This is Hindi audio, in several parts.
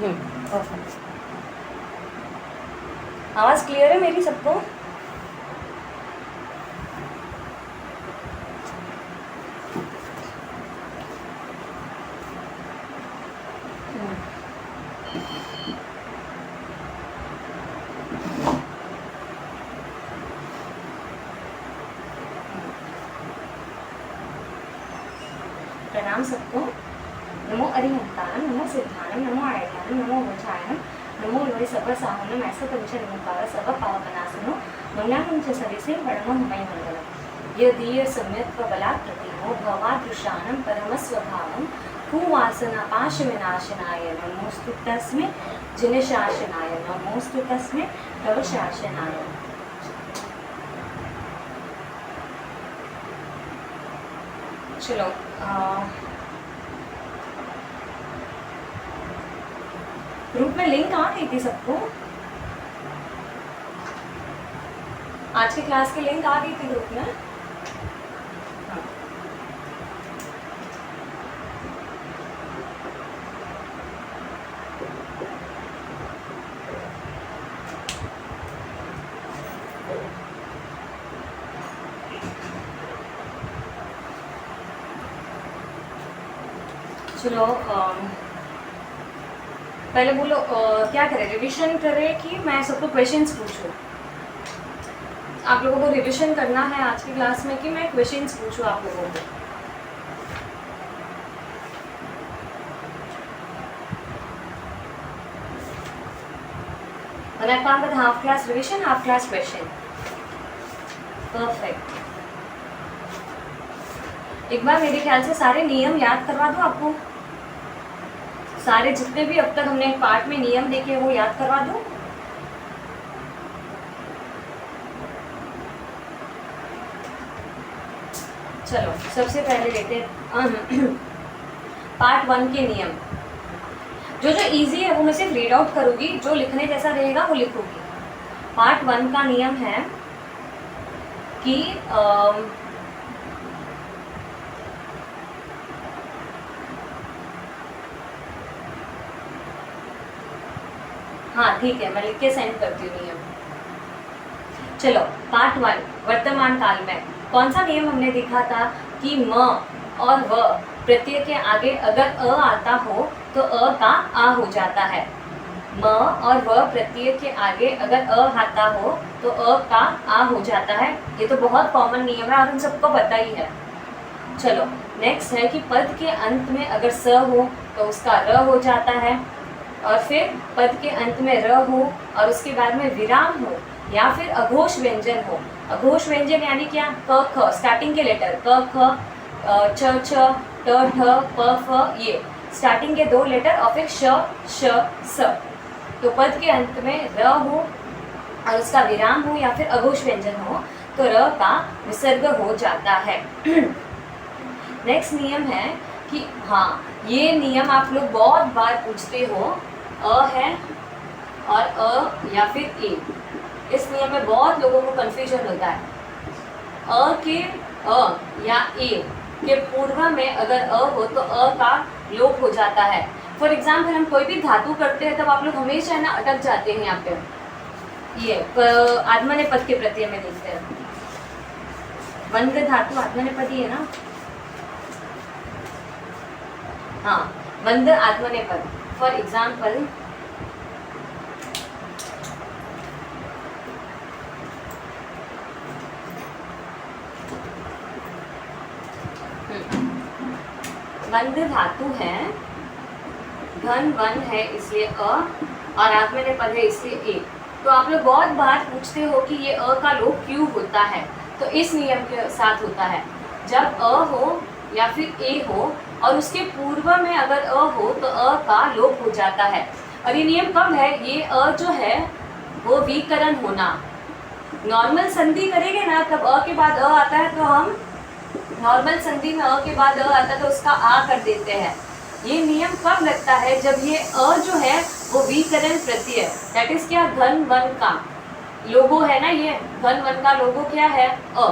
परफेक्ट। आवाज़ क्लियर है मेरी सबको? प्रणाम सबको। नमो अरिहंतानं, नमो सिद्धानं, नमो आयतानं, नमो वचायनं, नमो लोय सर्वसाहुनं, ऐसा तविच निमुखार सर्व पावकनाशनो, मंगलानं च सविसे परमं मय मंगलम्। यदीय सम्यक् बलात् प्रतिमो भवादृशानं परमस्वभावं कुवासनापाश विनाशनाय नमोस्तु तस्मै जिनशासनाय, नमोस्तु तस्मै तव शासनाय। चलो ग्रुप में लिंक आ गई थी सबको? आज की क्लास की लिंक आ गई थी ग्रुप में? हाँ। चलो पहले बोलो क्या करें, रिवीजन करें कि मैं सबको क्वेश्चंस पूछूं? आप लोगों को रिवीजन करना है आज की क्लास में कि मैं क्वेश्चंस पूछूं आप लोगों को? मैं काम करता half class revision, half class question. Perfect. एक बार मेरे ख्याल से सारे नियम याद करवा दूं आपको। सारे जितने भी अब तक हमने पार्ट में नियम देखे वो याद करवा दूं। चलो सबसे पहले लेते हैं पार्ट 1 के नियम। जो जो इजी है वो मैं सिर्फ रीड आउट करूंगी, जो लिखने जैसा रहेगा वो लिखूंगी। पार्ट 1 का नियम है कि हाँ ठीक है, मैं लिख के सेंड करती हूँ नियम। चलो पार्ट 1 वर्तमान काल में कौन सा नियम हमने देखा था कि म और व प्रत्यय के आगे अगर अ आता हो तो अ का आ हो जाता है। म और व प्रत्यय के आगे अगर अ आता हो तो अ का आ हो जाता है। ये तो बहुत कॉमन नियम है और हम सबको पता ही है। चलो नेक्स्ट है कि पद के अंत में अगर स हो तो उसका र हो जाता है, और फिर पद के अंत में र हो और उसके बाद में विराम हो या फिर अघोष व्यंजन हो। अघोष व्यंजन यानी क्या? क ख स्टार्टिंग के लेटर क ख छ छ ट ठ प फ, ये स्टार्टिंग के 2 लेटर और फिर श श स। तो पद के अंत में र हो और उसका विराम हो या फिर अघोष व्यंजन हो तो र का विसर्ग हो जाता है। नेक्स्ट नियम है कि हाँ, ये नियम आप लोग बहुत बार पूछते हो, अ है और अ या फिर ए। इस नियम में बहुत लोगों को कंफ्यूजन होता है। अ के अ या ए के पूर्व में अगर अ हो तो अ का लोप हो जाता है। फॉर एग्जाम्पल हम कोई भी धातु करते हैं तब आप लोग हमेशा ना अटक जाते हैं यहाँ पे। ये आत्मनेपद के प्रत्यय में देखते हैं, बंध धातु आत्मनेपदी है ना। हाँ, बंध आत्मनेपद। फॉर एग्जाम्पल बंध धातु है, घन वन है इसलिए अ और आत्मनेपद है इसलिए ए। तो आप लोग बहुत बार पूछते हो कि ये अ का लोप क्यों होता है, तो इस नियम के साथ होता है। जब अ हो या फिर ए हो और उसके पूर्व में अगर अ हो तो अ का लोप हो जाता है। और ये नियम कब है? ये अ जो है वो विकरण होना। नॉर्मल संधि करेंगे ना तब अ के बाद अ आता है, तो हम नॉर्मल संधि में अ के बाद अ आता है तो उसका आ कर देते हैं। ये नियम कब लगता है? जब ये अ जो है वो विकरण प्रत्यय, दैट इज क्या? घन वन का लोगो है ना, ये घन वन का लोगो क्या है? अ।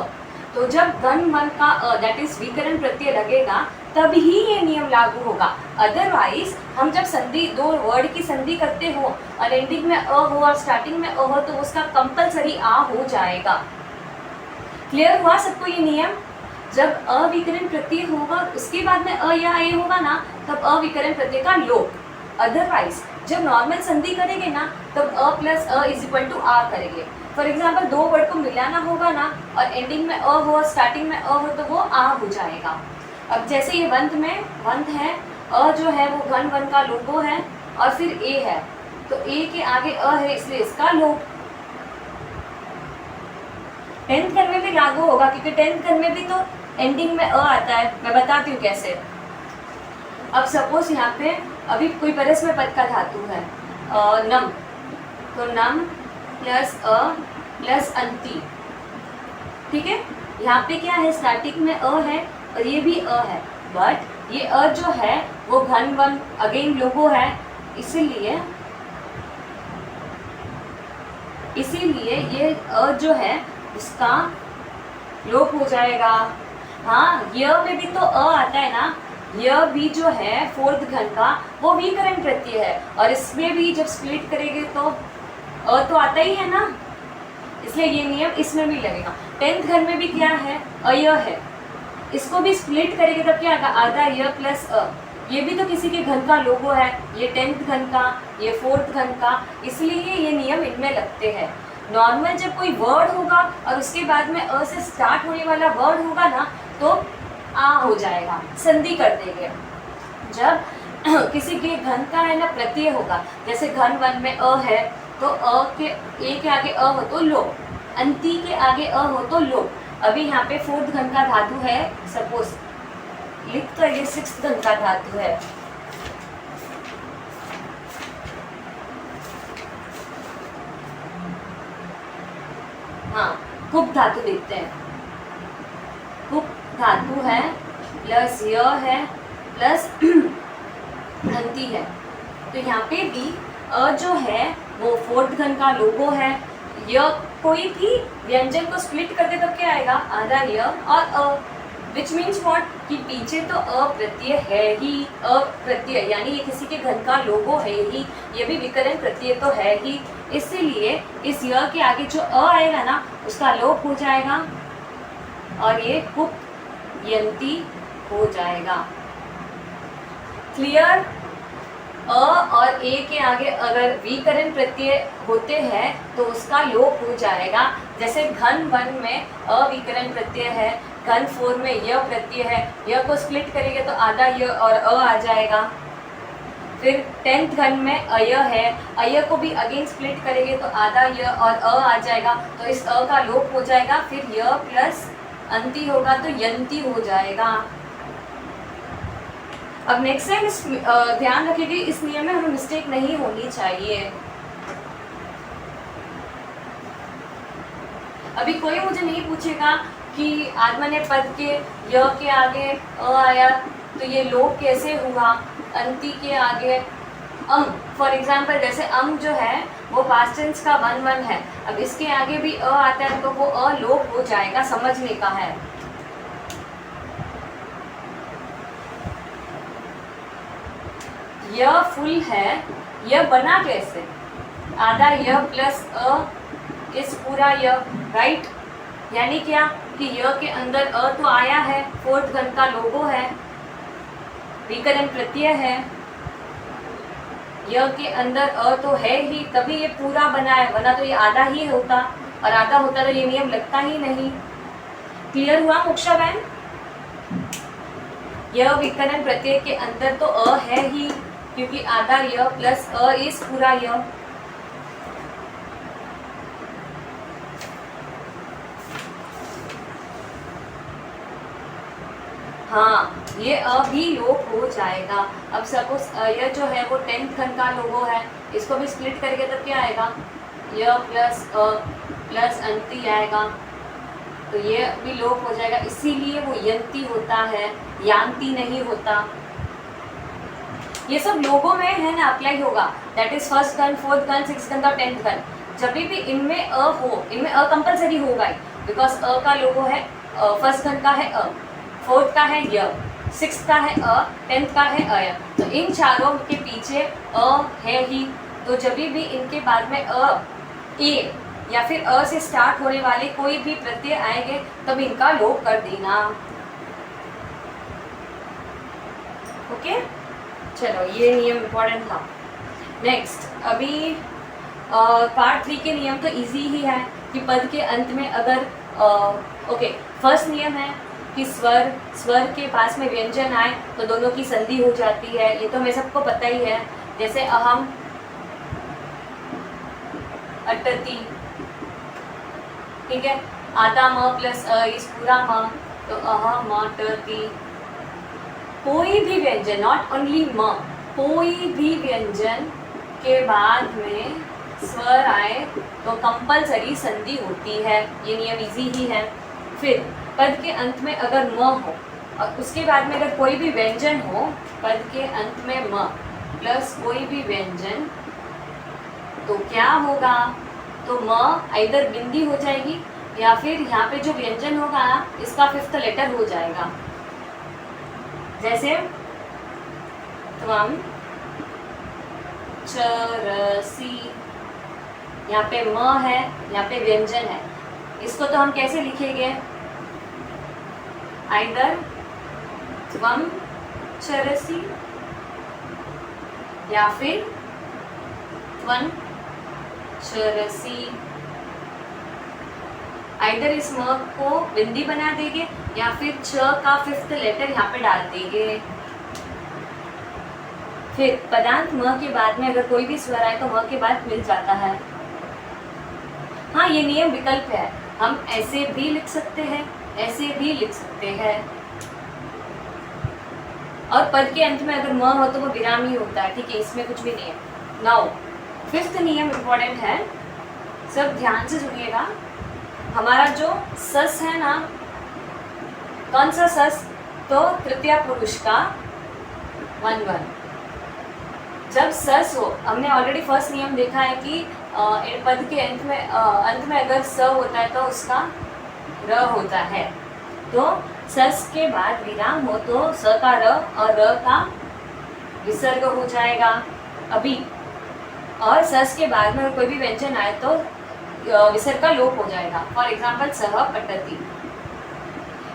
तो जब घन वन का अ दैट इज विकरण प्रत्यय लगेगा तब ही ये नियम लागू होगा। अदरवाइज हम जब संधि, दो वर्ड की संधि करते हो और एंडिंग में अ हो और स्टार्टिंग में अ हो, तो उसका कंपलसरी आ हो जाएगा। क्लियर हुआ सबको ये नियम? जब अविकरण प्रत्यय होगा उसके बाद में अ या ए होगा ना, तब अविकरण प्रत्यय का लोप। अदरवाइज जब नॉर्मल संधि करेंगे ना, तब a plus a is equal to आ करेंगे। फॉर एग्जाम्पल दो वर्ड को मिलाना होगा ना और एंडिंग में अ हो स्टार्टिंग में अ हो, तो वो आ हो जाएगा। अब जैसे ये वंत में वंत है, अ जो है वो घन वन का लोगो है और फिर ए है, तो ए के आगे अ है इसलिए इसका लोप। 10th घन में भी लागू होगा क्योंकि 10th घन में भी तो एंडिंग में अ आता है। मैं बताती हूँ कैसे। अब सपोज यहाँ पे अभी कोई परस्मै पद का धातु है नम, तो नम प्लस अ प्लस अंति, ठीक है। यहाँ पे क्या है, स्टार्टिंग में अ है और ये भी अ है, बट ये अ जो है वो घन वन अगेन लोगो है, इसीलिए ये अ जो है उसका लोप हो जाएगा। हाँ, य में भी तो अ आता है ना, य भी जो है फोर्थ घन का वो विकरण प्रत्यय है और इसमें भी जब स्प्लिट करेंगे तो अ तो आता ही है ना, इसलिए ये नियम इसमें भी लगेगा। 10th घन में भी क्या है, अय है, इसको भी स्प्लिट करेंगे तब क्या आएगा, आधा य प्लस अ। ये भी तो किसी के घन का लोगो है, ये 10th घन का, ये 4th घन का, इसलिए ये नियम इनमें लगते हैं। नॉर्मल जब कोई वर्ड होगा और उसके बाद में अ से स्टार्ट होने वाला वर्ड होगा ना, तो आ हो जाएगा, संधि कर देंगे। जब किसी के घन का है ना प्रत्यय होगा, जैसे घन वन में अ है, तो अ के ए के आगे अ हो तो लो, अंति के आगे अ हो तो लो। अभी यहाँ पे 4th घन का धातु है, सपोज लिख कर ये 6th घन का धातु है। हाँ, कुप धातु देखते हैं। कुप धातु है प्लस य है प्लस अंति है, तो यहाँ पे भी अ जो है वो 4th घन का लोगो है। य कोई भी व्यंजन को स्प्लिट करके तो क्या आएगा, आधा य और अ, विच मीन्स व्हाट, कि पीछे तो अ प्रत्यय है ही, अ प्रत्यय यानी ये किसी के घन का लोगो है ही, ये भी विकरण प्रत्यय तो है ही, इसीलिए इस य के आगे जो अ आएगा ना उसका लोप हो जाएगा और ये कुप यंती हो जाएगा। क्लियर? अ और ए के आगे अगर विकरण प्रत्यय होते हैं तो उसका लोप हो जाएगा। जैसे घन वन में अविकरण प्रत्यय है, घन 4 में य प्रत्यय है, य को स्प्लिट करेंगे तो आधा य और अ आ जाएगा। फिर 10th घन में अय है, अय को भी अगेन स्प्लिट करेंगे तो आधा य और अ आ जाएगा, तो इस अ का लोप हो जाएगा। फिर य प्लस अंति होगा तो यंती हो जाएगा। अब नेक्स्ट टाइम ध्यान रखिए कि इस नियम में हमें मिस्टेक नहीं होनी चाहिए। अभी कोई मुझे नहीं पूछेगा कि आत्मनेपद पद के य के आगे अ आया तो ये लोप कैसे हुआ, अंति के आगे अम, फॉर एग्जाम्पल जैसे अम जो है वो पास्ट टेंस का 1 है, अब इसके आगे भी अ आता है तो वो अ लोप हो जाएगा, समझने का है। यह फुल है, यह बना कैसे, आधा य प्लस अ इस पूरा य, राइट, यानी क्या कि य के अंदर अ तो आया है, 4th घन का लोगो है, विकरण प्रत्यय है, य के अंदर अ तो है ही, तभी ये पूरा बना है, वरना तो ये आधा ही होता और आधा होता तो ये नियम लगता ही नहीं। क्लियर हुआ मोक्षा बहन? यह विकरण प्रत्यय के अंदर तो अ है ही, क्योंकि आधा य प्लस अ इस पूरा य। हाँ, ये अ भी लोप हो जाएगा। अब सपोज यह जो है वो 10th घन का लोगो है, इसको भी स्प्लिट करके तब क्या आएगा, य प्लस अ प्लस अंति आएगा, तो ये भी लोप हो जाएगा, इसीलिए वो यंती होता है, यांति नहीं होता। ये सब लोगों में है ना अप्लाई होगा, दैट इज 1st घन, 4th घन, 6th घन और 10th घन। जब भी इनमें अ हो, इनमें अ कंपलसरी होगा ही, बिकॉज अ का लोगो है, 1st घन का है अ, 4th का है य, सिक्स्थ का है अ, 10th का है अय। तो इन चारों के पीछे अ है ही, तो जब भी इनके बाद में अ, ए या फिर अ से स्टार्ट होने वाले कोई भी प्रत्यय आएंगे तब इनका लोप कर देना। ओके, चलो ये नियम इम्पोर्टेंट था। नेक्स्ट, अभी पार्ट 3 के नियम तो इजी ही है कि पद के अंत में अगर ओके, फर्स्ट नियम है कि स्वर के पास में व्यंजन आए तो दोनों की संधि हो जाती है, ये तो हमें सबको पता ही है। जैसे अहम, अटति, ठीक है, आधा म प्लस अ इस पूरा म, तो अहम अटति। कोई भी व्यंजन, नॉट ओनली म, कोई भी व्यंजन के बाद में स्वर आए तो कंपलसरी संधि होती है, ये नियम इजी ही है। फिर पद के अंत में अगर म हो और उसके बाद में अगर कोई भी व्यंजन हो, पद के अंत में म प्लस कोई भी व्यंजन, तो क्या होगा, तो म इधर बिंदी हो जाएगी या फिर यहाँ पे जो व्यंजन होगा इसका 5th लेटर हो जाएगा। जैसे त्वम चरसी, यहाँ पे म है, यहाँ पे व्यंजन है, इसको तो हम कैसे लिखेंगे, आइदर त्वम चरसी या फिर त्वं चरसी। आइदर इस म को बिंदी बना देंगे या फिर च का 5th लेटर यहाँ पे डाल देंगे। फिर पदांत म के बाद में अगर कोई भी स्वर आए तो म के बाद मिल जाता है। हाँ, ये नियम विकल्प है, हम ऐसे भी लिख सकते हैं, ऐसे भी लिख सकते हैं। और पद के अंत में अगर म हो तो वो विराम ही होता है, ठीक है, इसमें कुछ भी नहीं है। नाउ 5th नियम इम्पोर्टेंट है, सब ध्यान से सुनिएगा। हमारा जो सस है ना, कौन सा सस, तो तृतीय पुरुष का 1-1। जब सस हो, हमने ऑलरेडी फर्स्ट नियम देखा है कि पद के अंत में अगर स होता है तो उसका र होता है, तो सस के बाद विराम हो तो स का र और र का विसर्ग हो जाएगा अभी। और सस के बाद में कोई भी व्यंजन आए तो विसर्ग का लोप हो जाएगा। फॉर एग्जाम्पल सह पटति,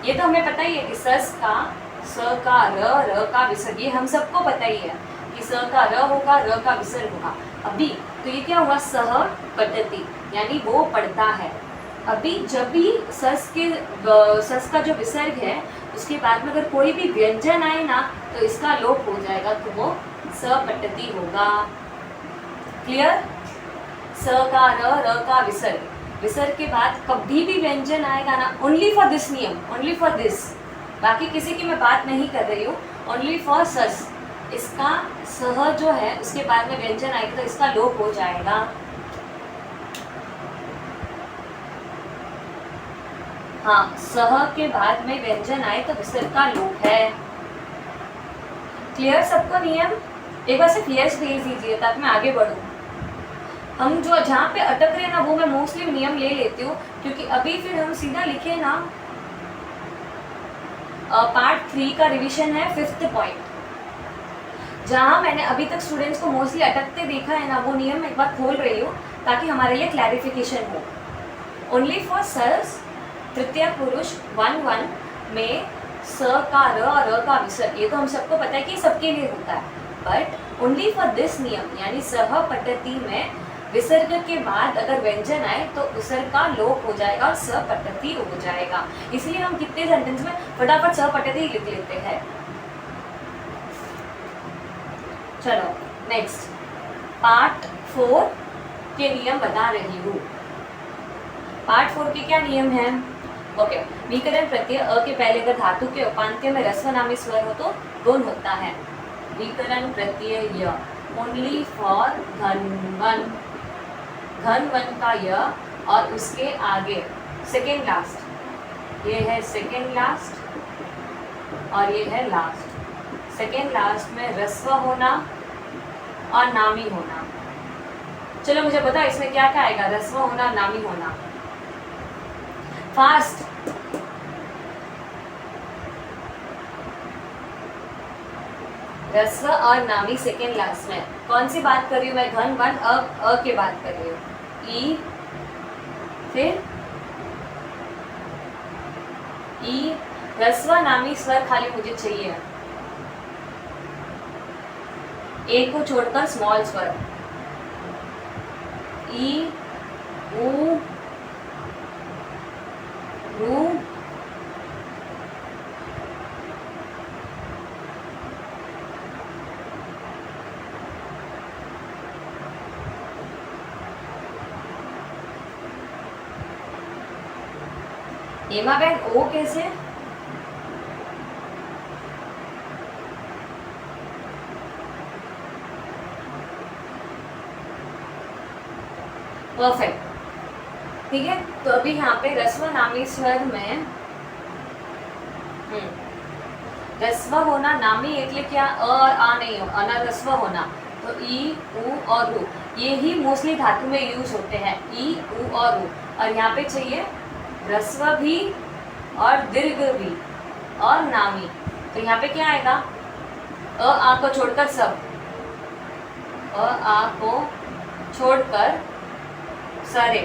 ये तो हमें पता ही है कि सस का स का र का विसर्ग, ये हम सबको पता ही है कि स का र होगा, र का विसर्ग होगा। अभी तो ये क्या हुआ, सह पटति, यानी वो पढ़ता है। अभी जब भी सस का जो विसर्ग है उसके बाद में अगर कोई भी व्यंजन आए ना तो इसका लोप हो जाएगा, तो वो स पटति होगा। क्लियर, स का र का विसर्ग के बाद कभी भी व्यंजन आएगा ना, ओनली फॉर दिस नियम, ओनली फॉर दिस, बाकी किसी की मैं बात नहीं कर रही हूँ, ओनली फॉर सस, इसका सह जो है उसके बाद में व्यंजन आएगा तो इसका लोप हो जाएगा। हाँ, सह के बाद में व्यंजन आए तो विसर्ग का लोप है। क्लियर सबको नियम, एक बार सिर्फ यस भेज दीजिए ताकि मैं आगे बढ़ूँ। हम जो जहाँ पे अटक रहे हैं ना वो मैं मोस्टली नियम ले लेती हूँ, क्योंकि अभी फिर हम सीधा लिखे ना, पार्ट 3 का रिवीजन है 5th पॉइंट, जहाँ मैंने अभी तक स्टूडेंट्स को मोस्टली अटकते देखा है ना, वो नियम मैं एक बार खोल रही हूँ ताकि हमारे लिए क्लैरिफिकेशन हो। ओनली फॉर सस तृतीय पुरुष 1-1 में स का र का विसर्ग, ये तो हम सबको पता है कि सबके लिए होता है, बट ओनली फॉर दिस नियम यानी सह पटति में विसर्ग के बाद अगर व्यंजन आए तो विसर्ग का लोप हो जाएगा और स पटति हो जाएगा। इसलिए हम कितने सेंटेंस में फटाफट स पटति लिख लेते हैं। चलो नेक्स्ट, पार्ट 4 के नियम बता रही हूँ। पार्ट 4 के क्या नियम हैं? ओके, विकरण प्रत्यय अ के पहले अगर धातु के उपांत्य में ह्रस्व नामी स्वर हो तो गुण होता है। विकरण प्रत्यय य ओनली फॉर घन वन का य और उसके आगे सेकेंड लास्ट, ये है सेकेंड लास्ट और ये है लास्ट। सेकेंड लास्ट में ह्रस्व होना और नामी होना। चलो मुझे बता इसमें क्या क्या आएगा, ह्रस्व होना, नामी होना। फास्ट, ह्रस्व और नामी सेकेंड लास्ट में। कौन सी बात कर रही हूँ मैं? घन वन अ की बात कर रही हूँ। ई, फिर ई, ह्रस्व नामी स्वर खाली मुझे चाहिए, ए को छोड़कर स्मॉल स्वर। ई, ऊ, रू, हेमा बहन ओ कैसे? परफेक्ट, ठीक है। तो अभी यहाँ पे ह्रस्व नामी स्वर में ह्रस्व होना नामी એટલે क्या अ और आ नहीं हो, अनह्रस्व होना। तो ई, ऊ और रू ये ही मोस्टली धातु में यूज होते हैं, ई, ऊ और रू। और यहाँ पे चाहिए ह्रस्व भी और दीर्घ भी और नामी। तो यहाँ पे क्या आएगा? अ आ को छोड़कर सब, अ आ को छोड़कर सारे,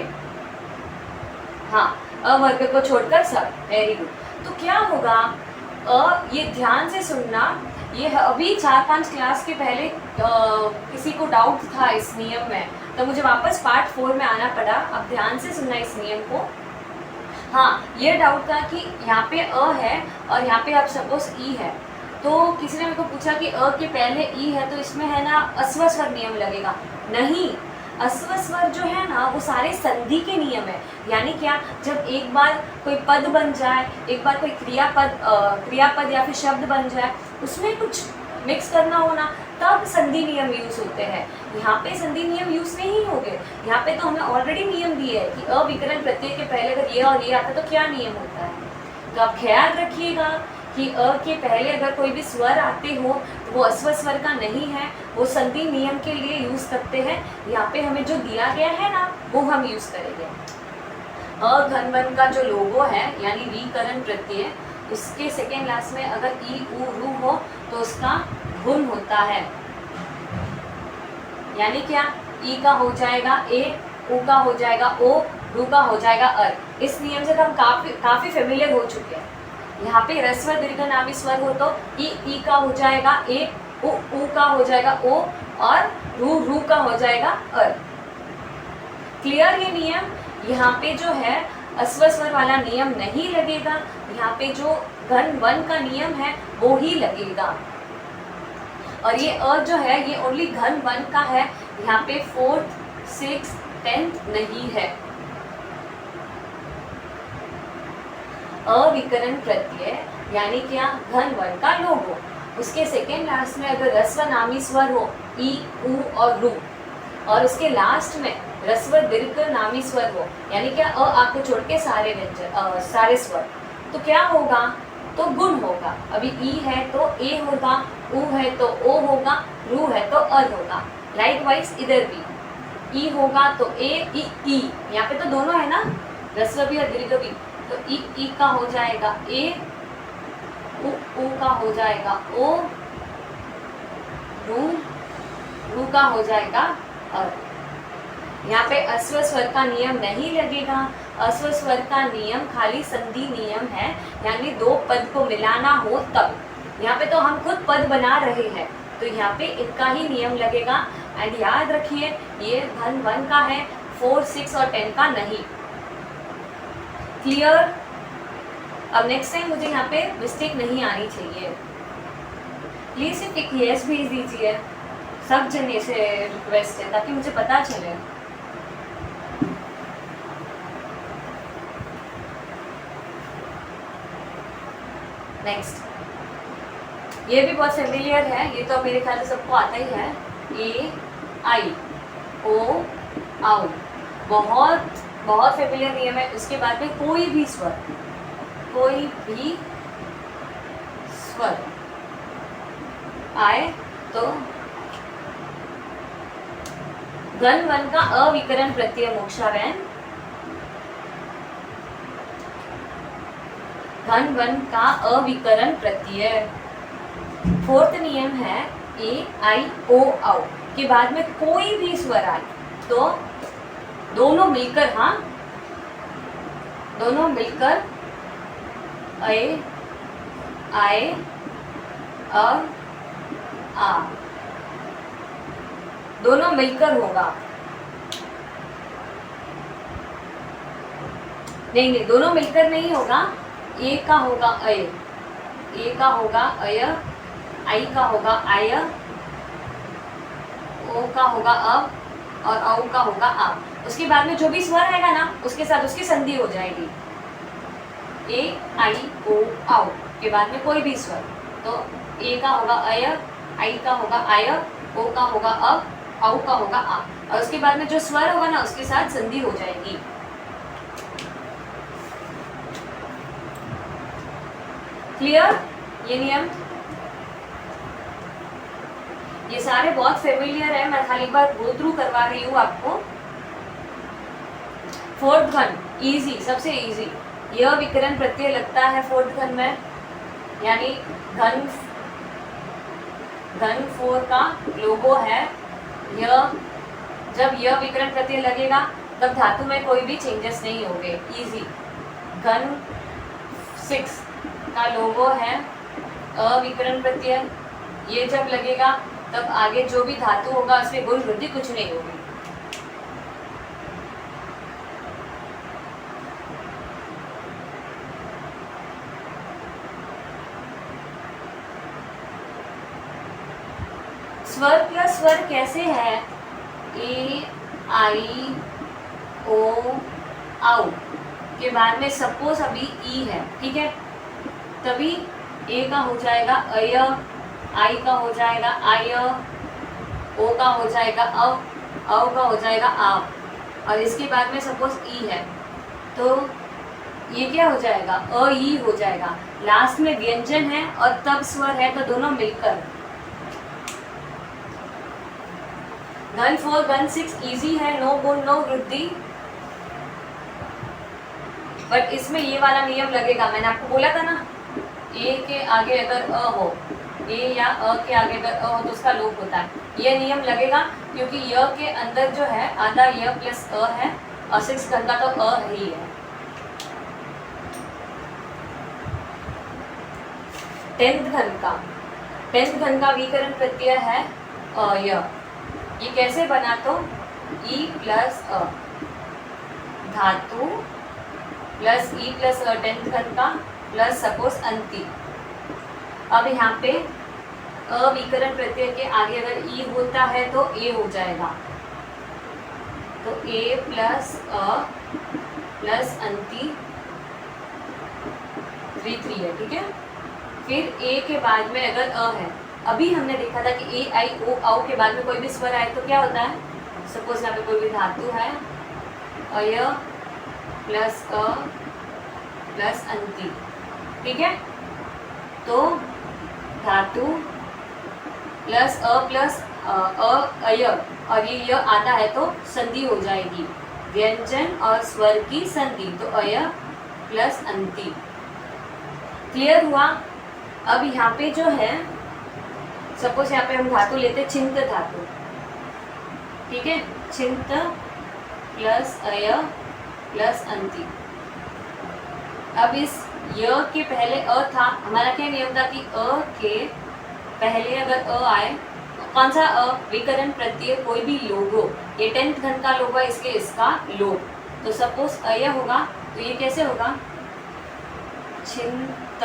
हाँ, अ वर्ग को छोड़कर सब। Very good. तो क्या होगा? ये ध्यान से सुनना, ये अभी 4-5 क्लास के पहले किसी को डाउट था इस नियम में, तो मुझे वापस पार्ट 4 में आना पड़ा। अब ध्यान से सुनना इस नियम को। हाँ, ये डाउट था कि यहाँ पे अ है और यहाँ पे अब सपोज ई है, तो किसी ने मेरे को पूछा कि अ के पहले ई है तो इसमें है ना अस्व स्वर नियम लगेगा। नहीं, अस्व स्वर जो है ना वो सारे संधि के नियम है। यानी क्या? जब एक बार कोई पद बन जाए, एक बार कोई क्रियापद या फिर शब्द बन जाए, उसमें कुछ मिक्स करना होना, तब संधि नियम यूज होते हैं। यहाँ पे संधि नियम यूज नहीं होंगे। यहाँ पे तो हमें ऑलरेडी नियम दिए है कि अविकरण प्रत्यय के पहले अगर ये और ये आता तो क्या नियम होता है। तो आप ख्याल रखिएगा कि अ के पहले अगर कोई भी स्वर आते हो तो वो अस्व स्वर का नहीं है, वो संधि नियम के लिए यूज करते हैं। यहाँ पे हमें जो दिया गया है ना वो हम यूज करेंगे। अ घन वन का जो लोगो है यानी विकरण प्रत्यय, उसके सेकेंड लास्ट में अगर ई, ऊ, रू हो तो उसका गुण होता है। यानी क्या? ई का हो जाएगा ए, ऊ का हो जाएगा ओ, रू का हो जाएगा अर। इस नियम से तो हम काफी फेमिलियर हो चुके हैं। यहाँ पे ह्रस्व दीर्घ नामी स्वर हो तो ई का हो जाएगा ए, ऊ का हो जाएगा ओ और रू का हो जाएगा अर। क्लियर ये नियम? यहाँ पे जो है अस्व स्वर वाला नियम नहीं लगेगा, यहाँ पे जो घन वन का नियम है वो ही लगेगा। और ये अ जो है ये ओनली घन वन का है, यहाँ पे 4th, 6th, 10th नहीं है। अविकरण प्रत्यय यानी क्या? घन वन का लोगो, उसके सेकेंड लास्ट में अगर ह्रस्व नामी स्वर हो ई, ऊ और रू, और उसके लास्ट में ह्रस्व दीर्घ नामी स्वर हो यानी क्या? अ आ को छोड़ के सारे व्यंजन सारे स्वर, तो क्या होगा? तो गुण होगा। अभी ई है तो ए होगा, ऊ है तो ओ होगा, रू है तो अर होगा। लाइकवाइज इधर भी ई होगा तो ए, ई यहाँ पे तो दोनों है ना, ह्रस्व भी और दीर्घ भी, तो ई का हो जाएगा ए, ऊ का हो जाएगा ओ, रू का हो जाएगा अर। यहाँ पे अस्व स्वर का नियम नहीं लगेगा। अस्व स्वर का नियम खाली संधि नियम है, यानी दो पद को मिलाना हो तब। यहाँ पे तो हम खुद पद बना रहे हैं तो यहाँ पे इनका ही नियम लगेगा। एंड याद रखिए ये घन वन का है, 4, 6 और 10 का नहीं। क्लियर? अब नेक्स्ट टाइम मुझे यहाँ पे मिस्टेक नहीं आनी चाहिए। प्लीज सिर्फ एक यस भेज दीजिए, सब जने से रिक्वेस्ट है ताकि मुझे पता चले। नेक्स्ट ये भी बहुत फेमिलियर है, ये तो मेरे ख्याल से सबको आता ही है। ए, आई, ओ, आउ, बहुत बहुत फेमिलियर नियम है। उसके बाद में कोई भी स्वर आए तो घन वन का अविकरण प्रत्यय मोक्षावैन, घन वन का अविकरण प्रत्यय फोर्थ नियम है ए आई ओ औ के बाद में कोई भी स्वर आए तो दोनों मिलकर, हाँ दोनों मिलकर ए आए अ आ दोनों मिलकर होगा। नहीं, दोनों मिलकर नहीं होगा। ए का होगा अय, ए का होगा अय, आई का होगा आय, ओ का होगा अब और औ का होगा आ। उसके बाद में जो भी स्वर आएगा ना उसके साथ उसकी संधि हो जाएगी। ए आई ओ औ के बाद में कोई भी स्वर, तो ए का होगा अय, आई का होगा आय, ओ का होगा अब, औ का होगा आ, और उसके बाद में जो स्वर होगा ना उसके साथ संधि हो जाएगी। क्लियर? ये नियम, ये सारे बहुत फेमिलियर है, मैं खाली एक बार गो थ्रू करवा रही हूँ आपको। फोर्थ घन इजी, सबसे इजी, यह विकरण प्रत्यय लगता है फोर्थ घन में, यानी घन फोर का लोगो है यह। जब यह विकरण प्रत्यय लगेगा तब धातु में कोई भी चेंजेस नहीं होंगे, इजी। घन 6 का लोगो है अविकरण प्रत्यय, ये जब लगेगा तब आगे जो भी धातु होगा उसमें गुण वृद्धि कुछ नहीं होगी। स्वर प्लस स्वर कैसे है? ए आई ओ औ के बाद में सपोज अभी ई है, ठीक है, तभी ए का हो जाएगा अय, आई का हो जाएगा आय, ओ का हो जाएगा अव, औ का हो जाएगा आव, और इसके बाद में सपोज ई है तो ये क्या हो जाएगा? अ ई हो जाएगा। लास्ट में व्यंजन है और तब स्वर है तो दोनों मिलकर। घन 4 घन 6 इजी है, नो गुण नो वृद्धि, बट इसमें ये वाला नियम लगेगा। मैंने आपको बोला था ना, ए के आगे अगर अ हो, ए या अ के आगे अगर अ हो तो उसका लोप होता है। ये नियम लगेगा क्योंकि य के अंदर जो है आधा य प्लस अ है और 6 घन का तो अ ही है। 10th घन का विकरण प्रत्यय है अय। ये कैसे बना? तो ई प्लस अ, धातु प्लस ई प्लस अ 10th घन का प्लस सपोज अंति। अब यहाँ पे अविकरण प्रत्यय के आगे अगर ई होता है तो ए हो जाएगा, तो ए प्लस अ प्लस अंति 3 है, ठीक है। फिर ए के बाद में अगर अ है, अभी हमने देखा था कि ए आई ओ औ के बाद में कोई भी स्वर आए तो क्या होता है? सपोज यहाँ पे कोई भी धातु है, अय प्लस अ प्लस अंति, ठीक है, तो धातु प्लस अ प्लस अय और ये य आता है तो संधि हो जाएगी, व्यंजन और स्वर की संधि, तो अय प्लस अंति। क्लियर हुआ? अब यहाँ पे जो है सपोज यहाँ पे हम धातु लेते छिंत धातु, ठीक है, छिंत प्लस अय प्लस अंति। अब इस य के पहले अ था, हमारा क्या नियम था कि अ के पहले अगर अ आए, कौन सा अ? विकरण प्रत्यय कोई भी लोगो, ये 10th घन का लोगो है इसलिए इसका लोग, तो सपोज अय होगा तो ये कैसे होगा? छिंत,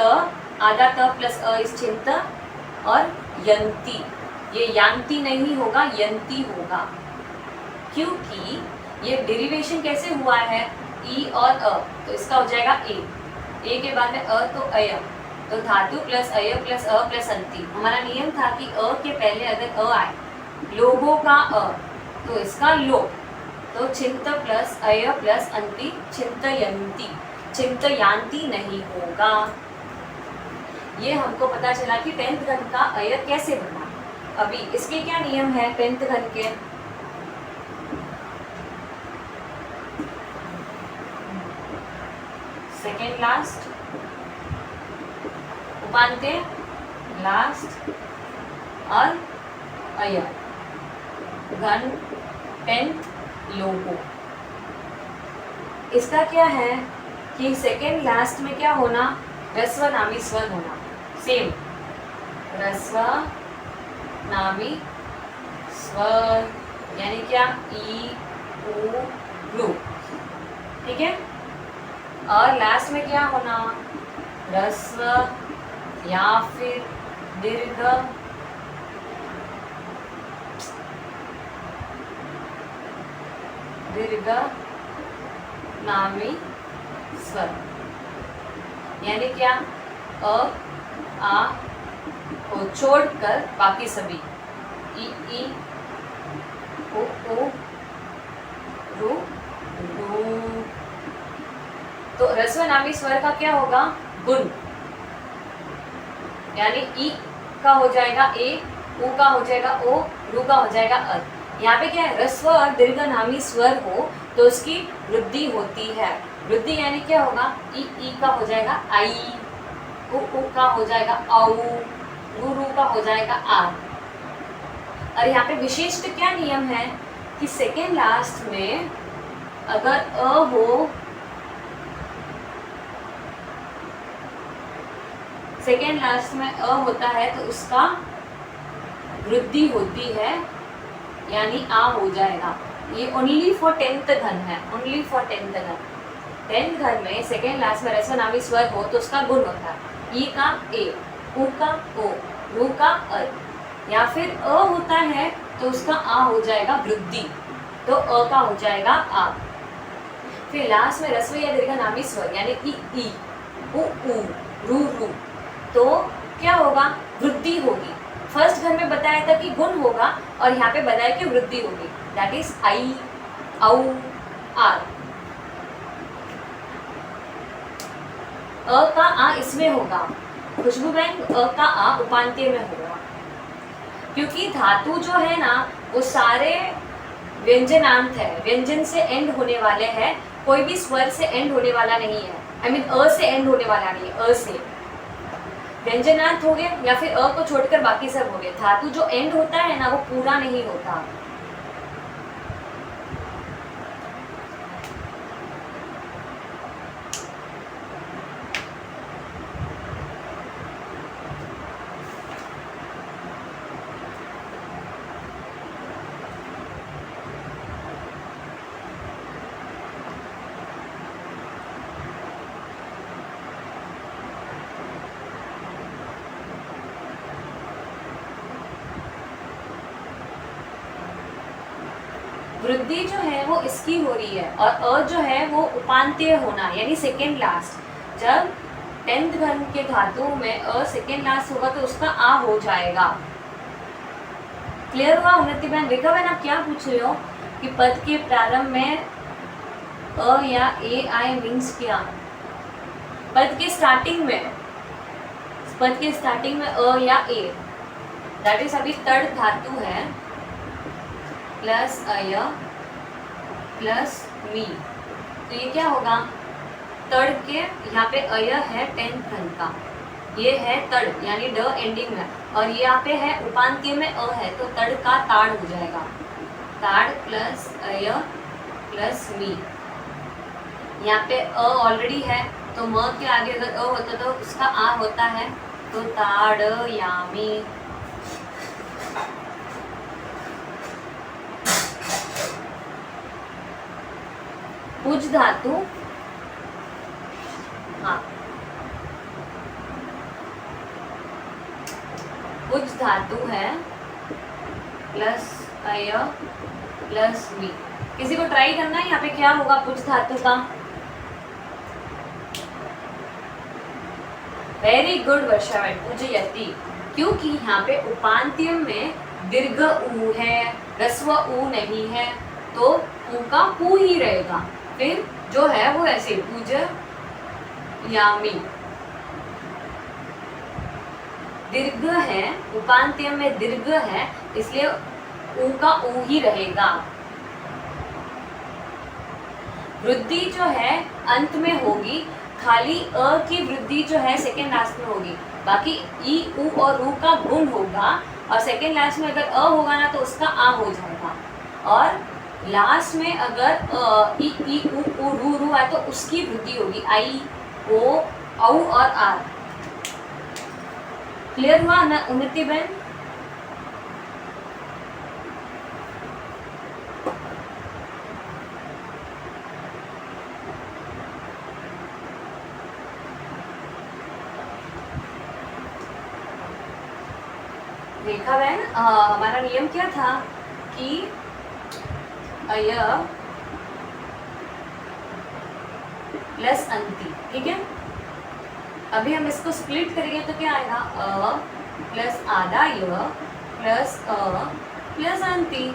आधा त प्लस अ इस छिंत, और यंती, ये यांती नहीं होगा यंती होगा, क्योंकि ये डेरिवेशन कैसे हुआ है? ई और अ, तो इसका हो जाएगा ए के बाद में अ तो अय, तो धातु प्लस अय प्लस अ प्लस अंति। हमारा नियम था कि अ के पहले अगर अ आए, लोगों का अ, तो इसका लोग, तो छिंत प्लस अय प्लस अंति छिंतयंती, छिंतयांती नहीं होगा। ये हमको पता चला कि 10th घन का अय कैसे बना। अभी इसके क्या नियम है 10th घन के? सेकेंड लास्ट, उपांत्य लास्ट, और अय, घन टेंथ लोगो। इसका क्या है कि सेकेंड लास्ट में क्या होना, ह्रस्व नामी स्वर होना, सेम ह्रस्व नामी स्वर, यानी क्या, ई ऊ रू, ठीक है। और लास्ट में क्या होना, ह्रस्व या फिर दीर्घ नामी स्वर, यानी क्या, अ आ को छोड़कर बाकी सभी, ई ओ रू रू। तो ह्रस्व नामी स्वर का क्या होगा, गुण, यानी ई का हो जाएगा ए, ऊ का हो जाएगा ओ, रू का हो जाएगा अ। यहाँ पे क्या है, ह्रस्व और दीर्घ नामी स्वर हो तो उसकी वृद्धि होती है। वृद्धि यानी क्या होगा, ई का हो जाएगा आई, ऊ का हो जाएगा औ, रू का हो जाएगा आ। और यहाँ पे विशिष्ट क्या नियम है कि सेकेंड लास्ट में अगर अ हो, सेकेंड लास्ट में अ होता है तो उसका वृद्धि होती है, यानी आ हो जाएगा। ये ओनली फॉर टेंथ घन है, ओनली फॉर टेंथ घन। टेंथ घन में सेकेंड लास्ट में ह्रस्व नामी स्वर हो तो उसका गुण होता है, ई का ए, ऊ का ओ, रू का अ। या फिर अ होता है तो उसका आ हो जाएगा वृद्धि, तो अ का हो जाएगा आ। फिर लास्ट में ह्रस्व या दीर्घ नामी स्वर यानी कि ई, ऊ, रू, तो क्या होगा, वृद्धि होगी। फर्स्ट घर में बताया था कि गुण होगा और यहाँ पे बताया कि वृद्धि होगी, दैट इज आई, औ, आर। अ का आ इसमें होगा, खुशबू बहन, अ का आ उपांत्य में होगा, क्योंकि धातु जो है ना वो सारे व्यंजनांत है, व्यंजन से एंड होने वाले हैं, कोई भी स्वर से एंड होने वाला नहीं है, आई मीन अ से एंड होने वाला नहीं है। अ से व्यंजनांत हो गए या फिर अ को छोड़कर बाकी सब हो गए। धातु जो एंड होता है ना वो पूरा नहीं होता। वृद्धि जो है वो इसकी हो रही है और अ जो है वो उपांत्य होना यानी सेकेंड लास्ट। जब टेंथ घन के धातु में अ सेकेंड लास्ट होगा तो उसका आ हो जाएगा। क्लियर हुआ उन्नति बहन? रेखा बहन आप क्या पूछ रहे हो कि पद के प्रारंभ में अ या ए आए मीन्स क्या? पद के स्टार्टिंग में अ या ए, दैट इज अभी तड़ धातु है प्लस अय प्लस मी, तो ये क्या होगा? तड़ के यहाँ पे अय है टेंथ घन का, ये है तड़ यानी ड एंडिंग में, और ये यहाँ पे है उपांत्य में अ है तो तड़ का ताड़ हो जाएगा। ताड़ प्लस अय प्लस मी, यहाँ पे अ ऑलरेडी है तो म के आगे अगर अ होता तो उसका आ होता है तो ताड़ यामी। पुज धातु, हाँ पुज धातु है प्लस अय प्लस मी। किसी को ट्राई करना है यहाँ पे क्या होगा पुज धातु का? वेरी गुड वर्षा मैम, पूजयति, क्योंकि यहाँ पे उपांत्य में दीर्घ ऊ है, ह्रस्व ऊ नहीं है तो ऊ का पू ही रहेगा, फिर जो है वो ऐसे पूज यामी। दीर्घ है, उपांत्य में दीर्घ है इसलिए ऊ का ऊ ही रहेगा। वृद्धि जो है अंत में होगी, खाली अ की वृद्धि जो है सेकेंड लास्ट में होगी, बाकी ई ऊ और रू का गुण होगा और सेकेंड लास्ट में अगर अ होगा ना तो उसका आ हो जाएगा, और लास्ट में अगर ई ई उ रू रू आए तो उसकी वृद्धि होगी, आई ओ औ और आर। क्लियर हुआ ना उन्नति बहन? रेखा बहन, हमारा नियम क्या था कि अय प्लस अंति, ठीक है। अभी हम इसको स्प्लिट करेंगे तो क्या आएगा, अ प्लस आधा य प्लस अ प्लस अंति।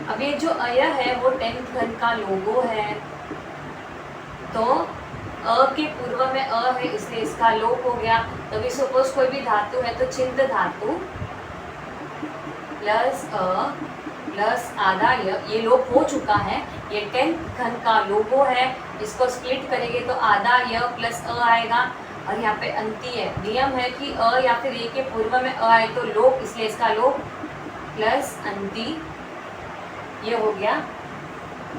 अब ये जो अय है वो 10th घन का लोगो है, तो अ के पूर्व में अ है इसलिए इसका लोप हो गया। तो भी सपोज कोई भी धातु है तो छिंद धातु प्लस अ प्लस आधा ये लोप हो चुका है, ये 10th घन का लोगो है। इसको स्प्लिट करेंगे तो आधा य प्लस अ आएगा, और यहाँ पे अंति है। नियम है कि अ या फिर ए के पूर्व में अ आए तो लोप, इसलिए इसका लोप प्लस अंति, ये हो गया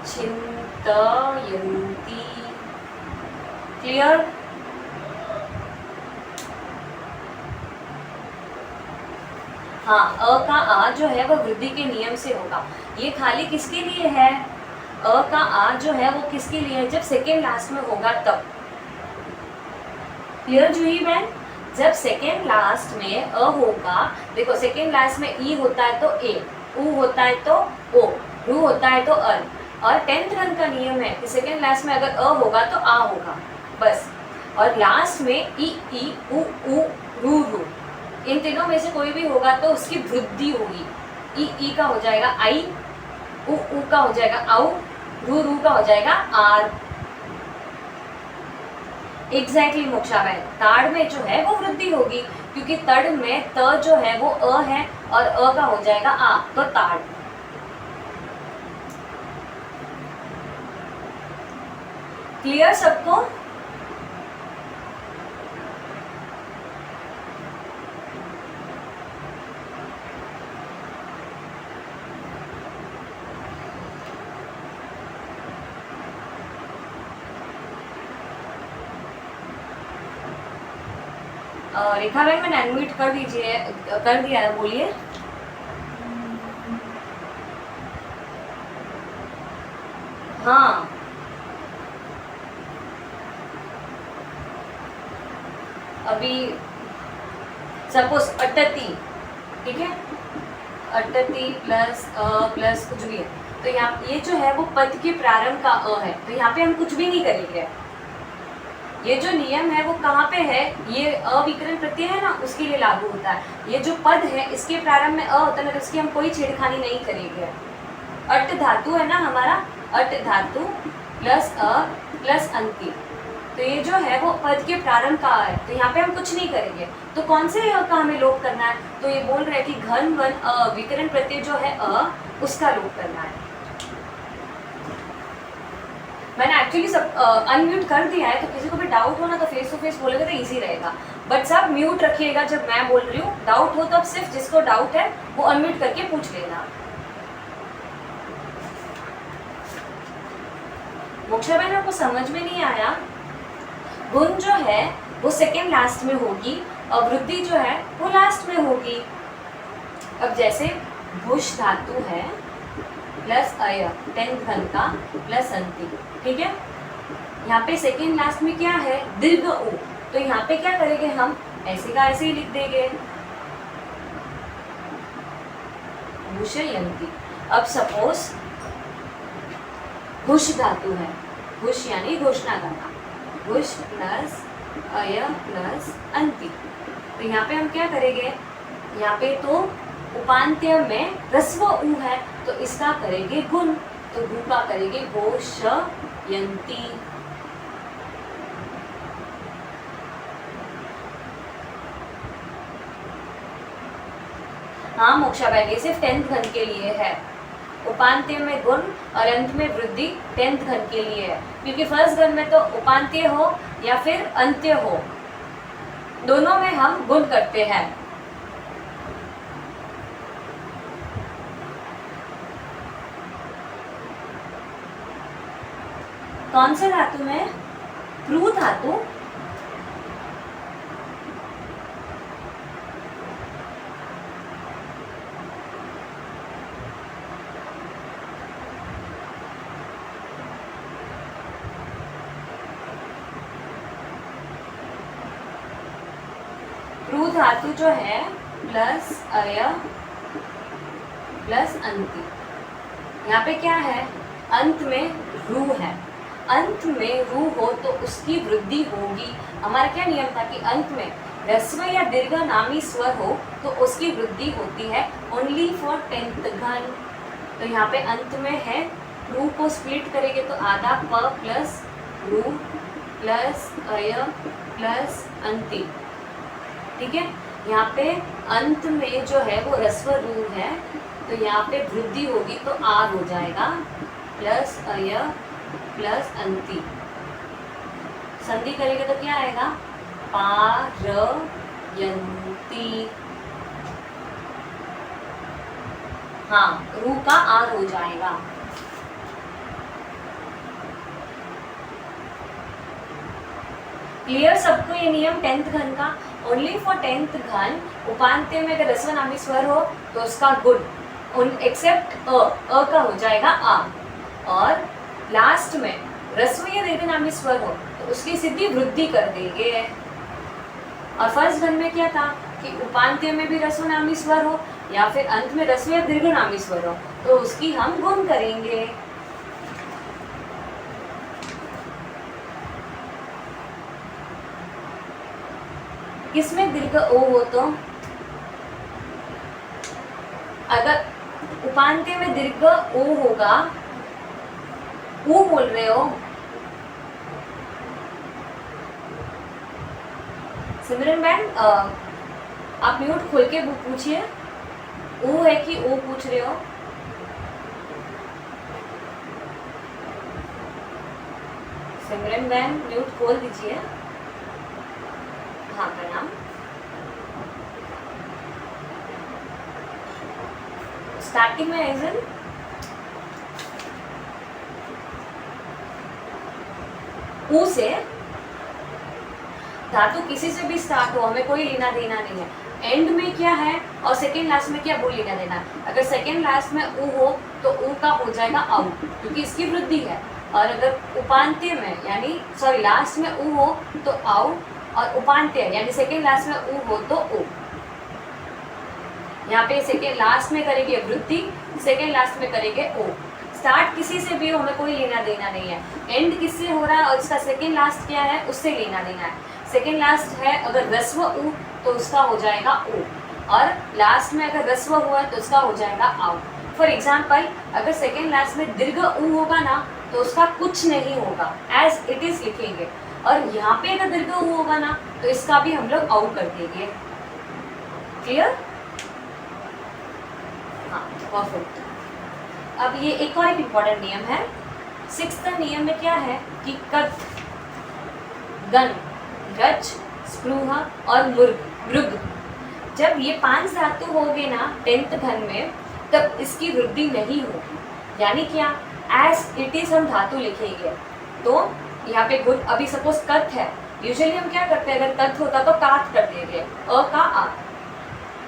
छिंतयन्ति। क्लियर? हाँ, अ का आ जो है वो वृद्धि के नियम से होगा। ये खाली किसके लिए है, अ का आ जो है वो किसके लिए है, जब सेकेंड लास्ट में होगा तब। क्लियर जूही बहन? जब सेकेंड लास्ट में अ होगा, देखो सेकेंड लास्ट में ई होता है तो ए, उ होता है तो ओ, रू होता है तो अल, और 10th घन का नियम है कि सेकेंड लास्ट में अगर अ होगा तो आ होगा बस, और लास्ट में ई ई उ रू रू, इन तीनों में से कोई भी होगा तो उसकी वृद्धि होगी। ई का हो जाएगा आई, उ का हो जाएगा आउ, रू का हो जाएगा आर। एग्जैक्टली मोक्षा बहन, ताड़ में जो है वो वृद्धि होगी, क्योंकि तड़ में त जो है वो अ है और अ का हो जाएगा आ, तो ताड़। क्लियर सबको? रेखा बहन मैंने अनम्यूट कर दीजिए, कर दिया है, बोलिए। हाँ, अभी सपोज अटती, ठीक है, अटती प्लस प्लस कुछ भी है, तो यहाँ ये जो है वो पद के प्रारंभ का अ है, तो यहाँ पे हम कुछ भी नहीं करेंगे। ये जो नियम है वो कहाँ पे है, ये अविकरण प्रत्यय है ना उसके लिए लागू होता है। ये जो पद है इसके प्रारंभ में अ होता है ना, तो इसकी हम कोई छेड़खानी नहीं करेंगे। अट धातु है ना हमारा, अट धातु प्लस अ प्लस अंति, तो ये जो है वो पद के प्रारंभ का है, तो यहाँ पे हम कुछ नहीं करेंगे। तो कौन से अ का हमें लोप करना है, तो ये बोल रहे हैं कि घन वन विकरण प्रत्यय जो है अ उसका लोप करना है। मैंने एक्चुअली सब अनम्यूट कर दिया है, तो किसी को भी डाउट हो ना तो फेस टू फेस बोलेगा तो इजी रहेगा, बट सब म्यूट रखिएगा जब मैं बोल रही हूँ। डाउट हो तो अब सिर्फ जिसको डाउट है वो अनम्यूट करके पूछ लेना। मोक्षा बहन आपको समझ में नहीं आया, गुण जो है वो सेकेंड लास्ट में होगी और वृद्धि जो है वो लास्ट में होगी। अब जैसे भुष धातु है प्लस अय 10th घन का प्लस अंति, ठीक है। यहाँ पे सेकेंड लास्ट में क्या है, दीर्घ उ, तो यहाँ पे क्या करेंगे हम, ऐसे का ऐसे ही लिख देंगे भूषयन्ति। अब सपोज घुष धातु है, घुष यानी घोषणा करना, घुष प्लस अय प्लस अंति, तो यहाँ पे हम क्या करेंगे, यहाँ पे तो उपांत्य में ह्रस्व उ है तो इसका करेंगे गुण, तो गु का करेंगे घोषयन्ति। हाँ मोक्षा बहन, ये सिर्फ 10th घन के लिए है, उपांत्य में गुण और अंत में वृद्धि 10th घन के लिए है, क्योंकि फर्स्ट घन में तो उपांत्य हो या फिर अंत्य हो, दोनों में हम गुण करते हैं। कौन से धातु में? प्रू धातु। प्रू धातु जो है प्लस अय प्लस अंति। यहाँ पे क्या है? अंत में रू है। अंत में रू हो तो उसकी वृद्धि होगी। हमारा क्या नियम था कि अंत में ह्रस्व या दीर्घ नामी स्वर हो तो उसकी वृद्धि होती है ओनली फॉर 10th घन। तो यहाँ पे अंत में है, रू को स्प्लिट करेंगे तो आधा प प्लस रू प्लस अय प्लस अंति। ठीक है, यहाँ पे अंत में जो है वो ह्रस्व रू है तो यहाँ पे वृद्धि होगी तो आर हो जाएगा प्लस अय प्लस अंति। संधि करेंगे तो क्या आएगा? पारयन्ति। हाँ, रू का आर हो जाएगा। क्लियर सबको ये नियम 10th घन का? ओनली फॉर 10th घन उपांत्य में अगर ह्रस्व नामी स्वर हो तो उसका गुण एक्सेप्ट अ का हो जाएगा आ, और लास्ट में ह्रस्व या दीर्घ नामी स्वर हो तो उसकी सीधी वृद्धि कर देंगे। और फर्स्ट घन में क्या था कि उपांत्य में भी ह्रस्व नामी स्वर हो या फिर अंत में ह्रस्व या दीर्घ नामी स्वर हो तो उसकी हम गुण करेंगे। किसमें दीर्घ ओ हो तो? अगर उपांत्य में दीर्घ ओ होगा, ऊ बोल रहे हो? सिमरन मैम आप म्यूट खोल के पूछिए, ऊ है कि ओ पूछ रहे हो? सिमरन मैम म्यूट खोल दीजिए। हाँ, प्रणाम। स्टार्टिंग में एजन ऊ से धातु किसी से भी स्टार्ट हो, हमें कोई लेना देना नहीं है। एंड में क्या है और सेकेंड लास्ट में क्या, वो लेना देना। अगर सेकेंड लास्ट में ऊ हो तो ऊ का हो जाएगा औ, क्योंकि इसकी वृद्धि है। और अगर उपांत्य में यानी सॉरी लास्ट में ऊ हो तो औ, और उपांत्य यानी सेकेंड लास्ट में ऊ हो तो ओ। यहाँ पे सेकेंड लास्ट में करेंगे वृद्धि, सेकेंड लास्ट में करेंगे ओ। स्टार्ट किसी से भी हो, हमें कोई लेना देना नहीं है। एंड किससे हो रहा है और इसका सेकेंड लास्ट क्या है उससे लेना देना है। सेकेंड लास्ट है अगर ह्रस्व ऊ तो उसका हो जाएगा ओ, और लास्ट में अगर ह्रस्व हुआ तो उसका हो जाएगा आओ। फॉर एग्जाम्पल अगर सेकेंड लास्ट में दीर्घ ऊ होगा ना तो उसका कुछ नहीं होगा, एज इट इज लिखेंगे। और यहाँ पे अगर दीर्घ ऊ होगा ना तो इसका भी हम लोग औ कर देंगे। क्लियर? हाँ, परफेक्ट। अब ये एक और एक इम्पॉर्टेंट नियम है। 6th नियम में क्या है कि कथ, गण, रच, स्पृह और मृग, जब ये 5 धातु होंगे ना 10th घन में तब इसकी वृद्धि नहीं होगी। यानी क्या, एज इट इज हम धातु लिखेंगे। तो यहाँ पे गुण, अभी सपोज कथ है, यूजुअली हम क्या करते हैं, अगर कथ होता तो काथ कर देंगे, अ का आ।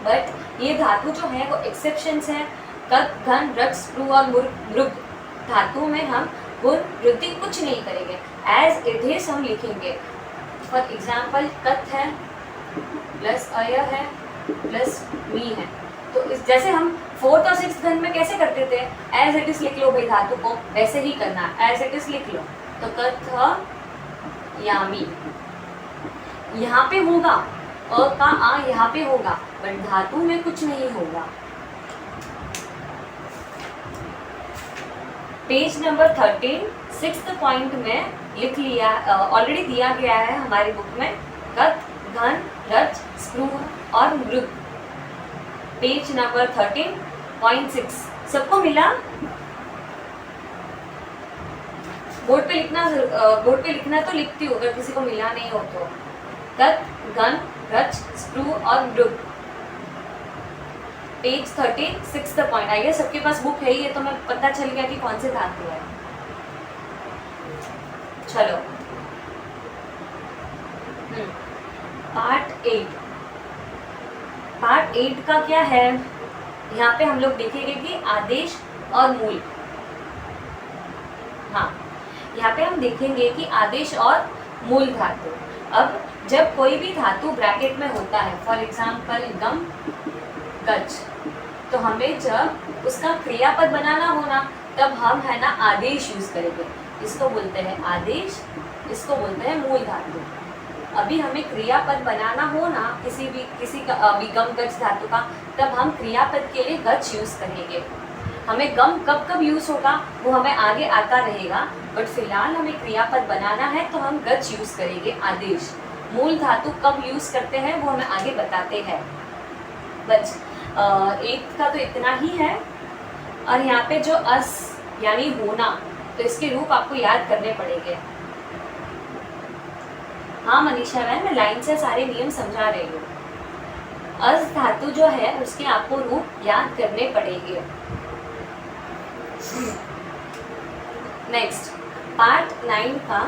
बट ये धातु जो है वो एक्सेप्शंस है। कथ, घन, रच, स्पृह और मृग धातु में हम गुण वृद्धि कुछ नहीं करेंगे, एज इट इज हम लिखेंगे। फॉर एग्जाम्पल कथ है प्लस अय है प्लस मी है, तो इस जैसे हम 4th और 6th घन में कैसे करते थे, एज इट इज लिख लो भाई धातु को, वैसे ही करना है, एज इट इज लिख लो। तो कथ यामी यहाँ पे होगा, अ का आ यहाँ पे होगा, बट धातु में कुछ नहीं होगा। पेज नंबर 13 6th पॉइंट में लिख लिया, ऑलरेडी दिया गया है हमारी बुक में, कथ, घन, रच, स्पृह और मृग। पेज नंबर 13.6 सबको मिला? बोर्ड पे लिखना, बोर्ड पे लिखना तो लिखती हूँ, अगर किसी को मिला नहीं हो तो। कथ, घन, रच, स्पृह और मृग। Page 13 6th point. आइए सबके पास बुक है ही है तो मैं पता चल गया कि कौन से धातु है। चलो पार्ट 8। पार्ट 8 का क्या है, यहाँ पे हम लोग देखेंगे कि आदेश और मूल। हाँ, यहाँ पे हम देखेंगे कि आदेश और मूल धातु। अब जब कोई भी धातु ब्रैकेट में होता है, फॉर एग्जाम्पल गम, गज, तो हमें जब उसका क्रियापद बनाना हो ना, तब हम है ना आदेश यूज करेंगे। इसको बोलते हैं आदेश, इसको बोलते हैं मूल धातु। अभी हमें क्रियापद बनाना हो ना किसी का अभी गम गज धातु का, तब हम क्रियापद के लिए गज यूज करेंगे। हमें गम कब कब यूज होगा वो हमें आगे आता रहेगा, बट फिलहाल हमें क्रियापद बनाना है तो हम गज यूज करेंगे, आदेश। मूल धातु कब यूज करते हैं वो हमें आगे बताते हैं। बस 8 का तो इतना ही है। और यहाँ पे जो अस यानी होना, तो इसके रूप आपको याद करने पड़ेंगे। हाँ मनीषा बहन, मैं लाइन से सारे नियम समझा रही हूँ। अस धातु जो है उसके आपको रूप याद करने पड़ेंगे। नेक्स्ट पार्ट 9 का,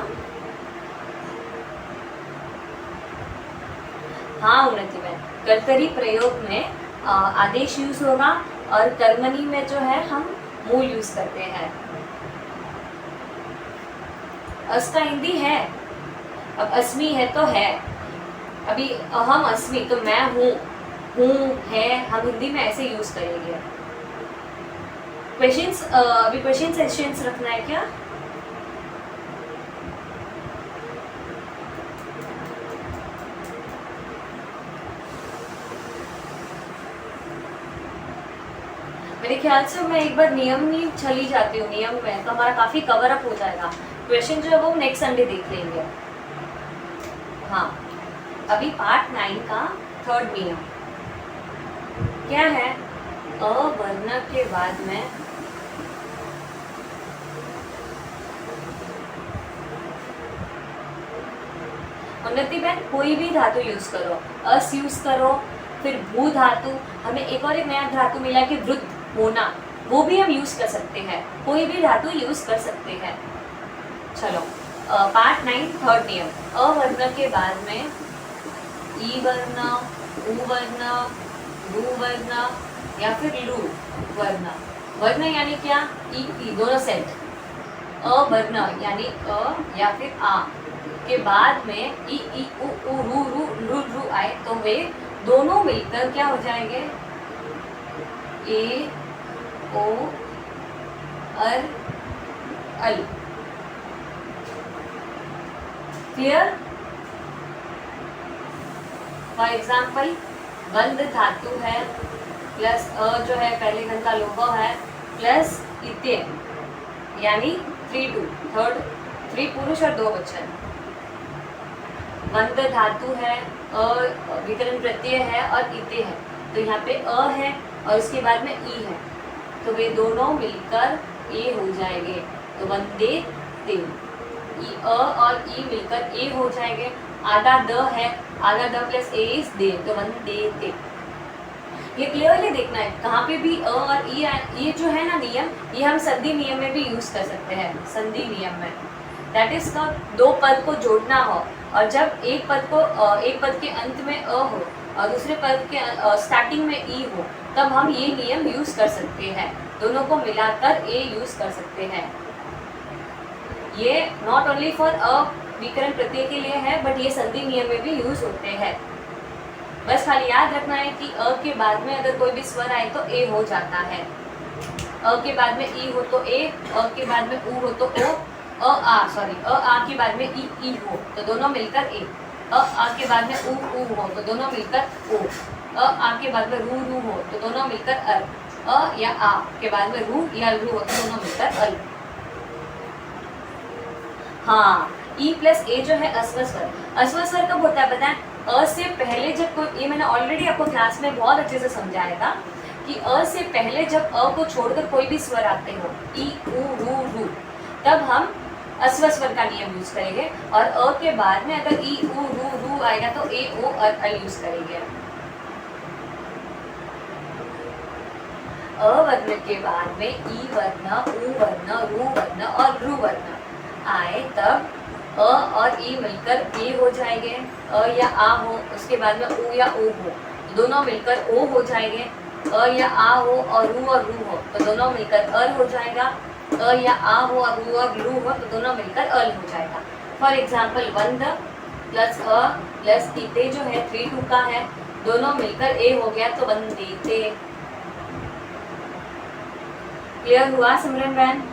हाँ उन्नति में कर्तरी प्रयोग में आदेश यूज होगा और कर्मणी में जो है हम मूल यूज करते हैं। अस का हिंदी है, अब अस्मि है तो है, अभी अहम अस्मि तो मैं हूँ, है, हम हिंदी में ऐसे यूज करेंगे। क्वेश्चंस, अभी क्वेश्चन सेशंस रखना है क्या? मेरे ख्याल से मैं एक बार नियम ही चली जाती हूँ, नियम में तो हमारा काफी कवर अप हो जाएगा। क्वेश्चन जो है वो नेक्स्ट संडे देख लेंगे। हाँ, अभी पार्ट 9 का 3rd नियम क्या है? अ वर्ण के बाद में उन्नति बहन कोई भी धातु यूज करो, अस यूज करो, फिर भू धातु, हमें एक और एक नया धातु मिला कि वृत्त होना, वो भी हम यूज कर सकते हैं, कोई भी धातु यूज कर सकते हैं। चलो पार्ट 9 3rd नियम, अ वर्ण के बाद में ई वर्ण, उ वर्ण, रू वर्ण या फिर लू वर्ण। वर्ण यानी क्या? ई दोनों सेट। अ वर्ण यानी अ या फिर आ के बाद में ई उ रू रू रू रू आए तो वे दोनों मिलकर क्या हो जाएंगे? ए ओ अर अल। क्लियर? फॉर एग्जाम्पल बंद धातु है प्लस अ जो है पहले घन का लोगो है प्लस इते यानी 3 2 3 पुरुष और 2 वचन। बंद धातु है, अ विकरण प्रत्यय है और इते है, तो यहाँ पे अ है और उसके बाद में ई है, तो वे दोनों मिलकर ए हो जाएंगे, तो वंदे ते। ई अ और ई मिलकर ए हो जाएंगे। आधा द है, आधा the plus A is they, तो वंदे ते। ये क्लियरली देखना है, कहाँ पे भी अ और ई, ये जो है ना नियम, ये हम संधि नियम में भी यूज कर सकते हैं। संधि नियम में दैट इज का 2 पद को जोड़ना हो, और जब एक पद के अंत में अ हो और दूसरे पद के स्टार्टिंग में ई हो, तब हम ये नियम यूज कर सकते हैं, दोनों को मिलाकर ए यूज कर सकते हैं। ये नॉट ओनली फॉर अ विकरण प्रत्यय के लिए है, बट ये संधि नियम में भी यूज होते हैं। बस खाली याद रखना है कि अ के बाद में अगर कोई भी स्वर आए तो ए हो जाता है। अ के बाद में ई हो तो ए, अ के बाद में उ हो तो ओ, अ आ के बाद में ई हो तो दोनों मिलकर ए, अ आ के बाद में उ हो तो दोनों मिलकर ओ, अ आ के बाद में रू हो तो दोनों मिलकर अर, अ या आ के बाद में रू या रू हो तो दोनों मिलकर अल। हाँ, ई प्लस ए जो है अस्व स्वर, अस्व स्वर कब होता है पता है? अ से पहले जब कोई, ये मैंने ऑलरेडी आपको क्लास में बहुत अच्छे से समझाया था कि अ से पहले जब अ को छोड़कर कोई भी स्वर आते हो, ई उ रू, तब हम अस्व स्वर का नियम यूज करेंगे, और अ के बाद में अगर ई उ रू आएगा तो ए ओ अल यूज करेंगे। अ वर्ण के बाद में ई वर्ण, उ वर्ण, रू वर्ण और रू वर्ण आए, तब अ और ई मिलकर ए हो जाएंगे, अ या आ हो, उसके बाद में ऊ या ओ हो, दोनों मिलकर ओ हो जाएंगे। अ या आ हो और रू हो तो दोनों मिलकर अर हो जाएगा। अ या आ हो और रू हो तो दोनों मिलकर अल हो जाएगा। For example one plus a plus इते जो है 3 का है, दोनों मिलकर ए हो गया तो वंदेते। क्लियर हुआ सिमरन बहन?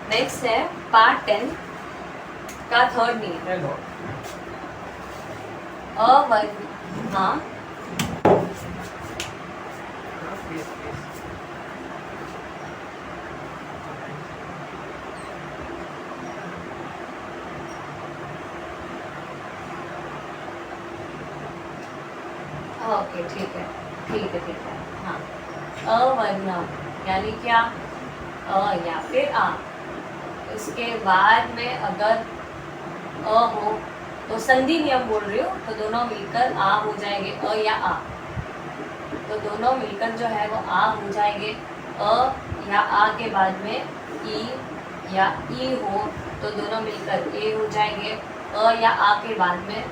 नेक्स्ट है पार्ट 10 का थर्ड नियम। अवर्ण, हाँ ओके ठीक है ठीक है ठीक है। हाँ अवर्ण यानी क्या, अ या फिर आ, इसके बाद में अगर अ हो तो संधि नियम बोल रही हो तो दोनों मिलकर आ हो जाएंगे, अ या आ, तो दोनों मिलकर जो है वो आ हो जाएंगे। अ या आ के बाद में ई या ई हो तो दोनों मिलकर ए हो जाएंगे। अ या आ के बाद में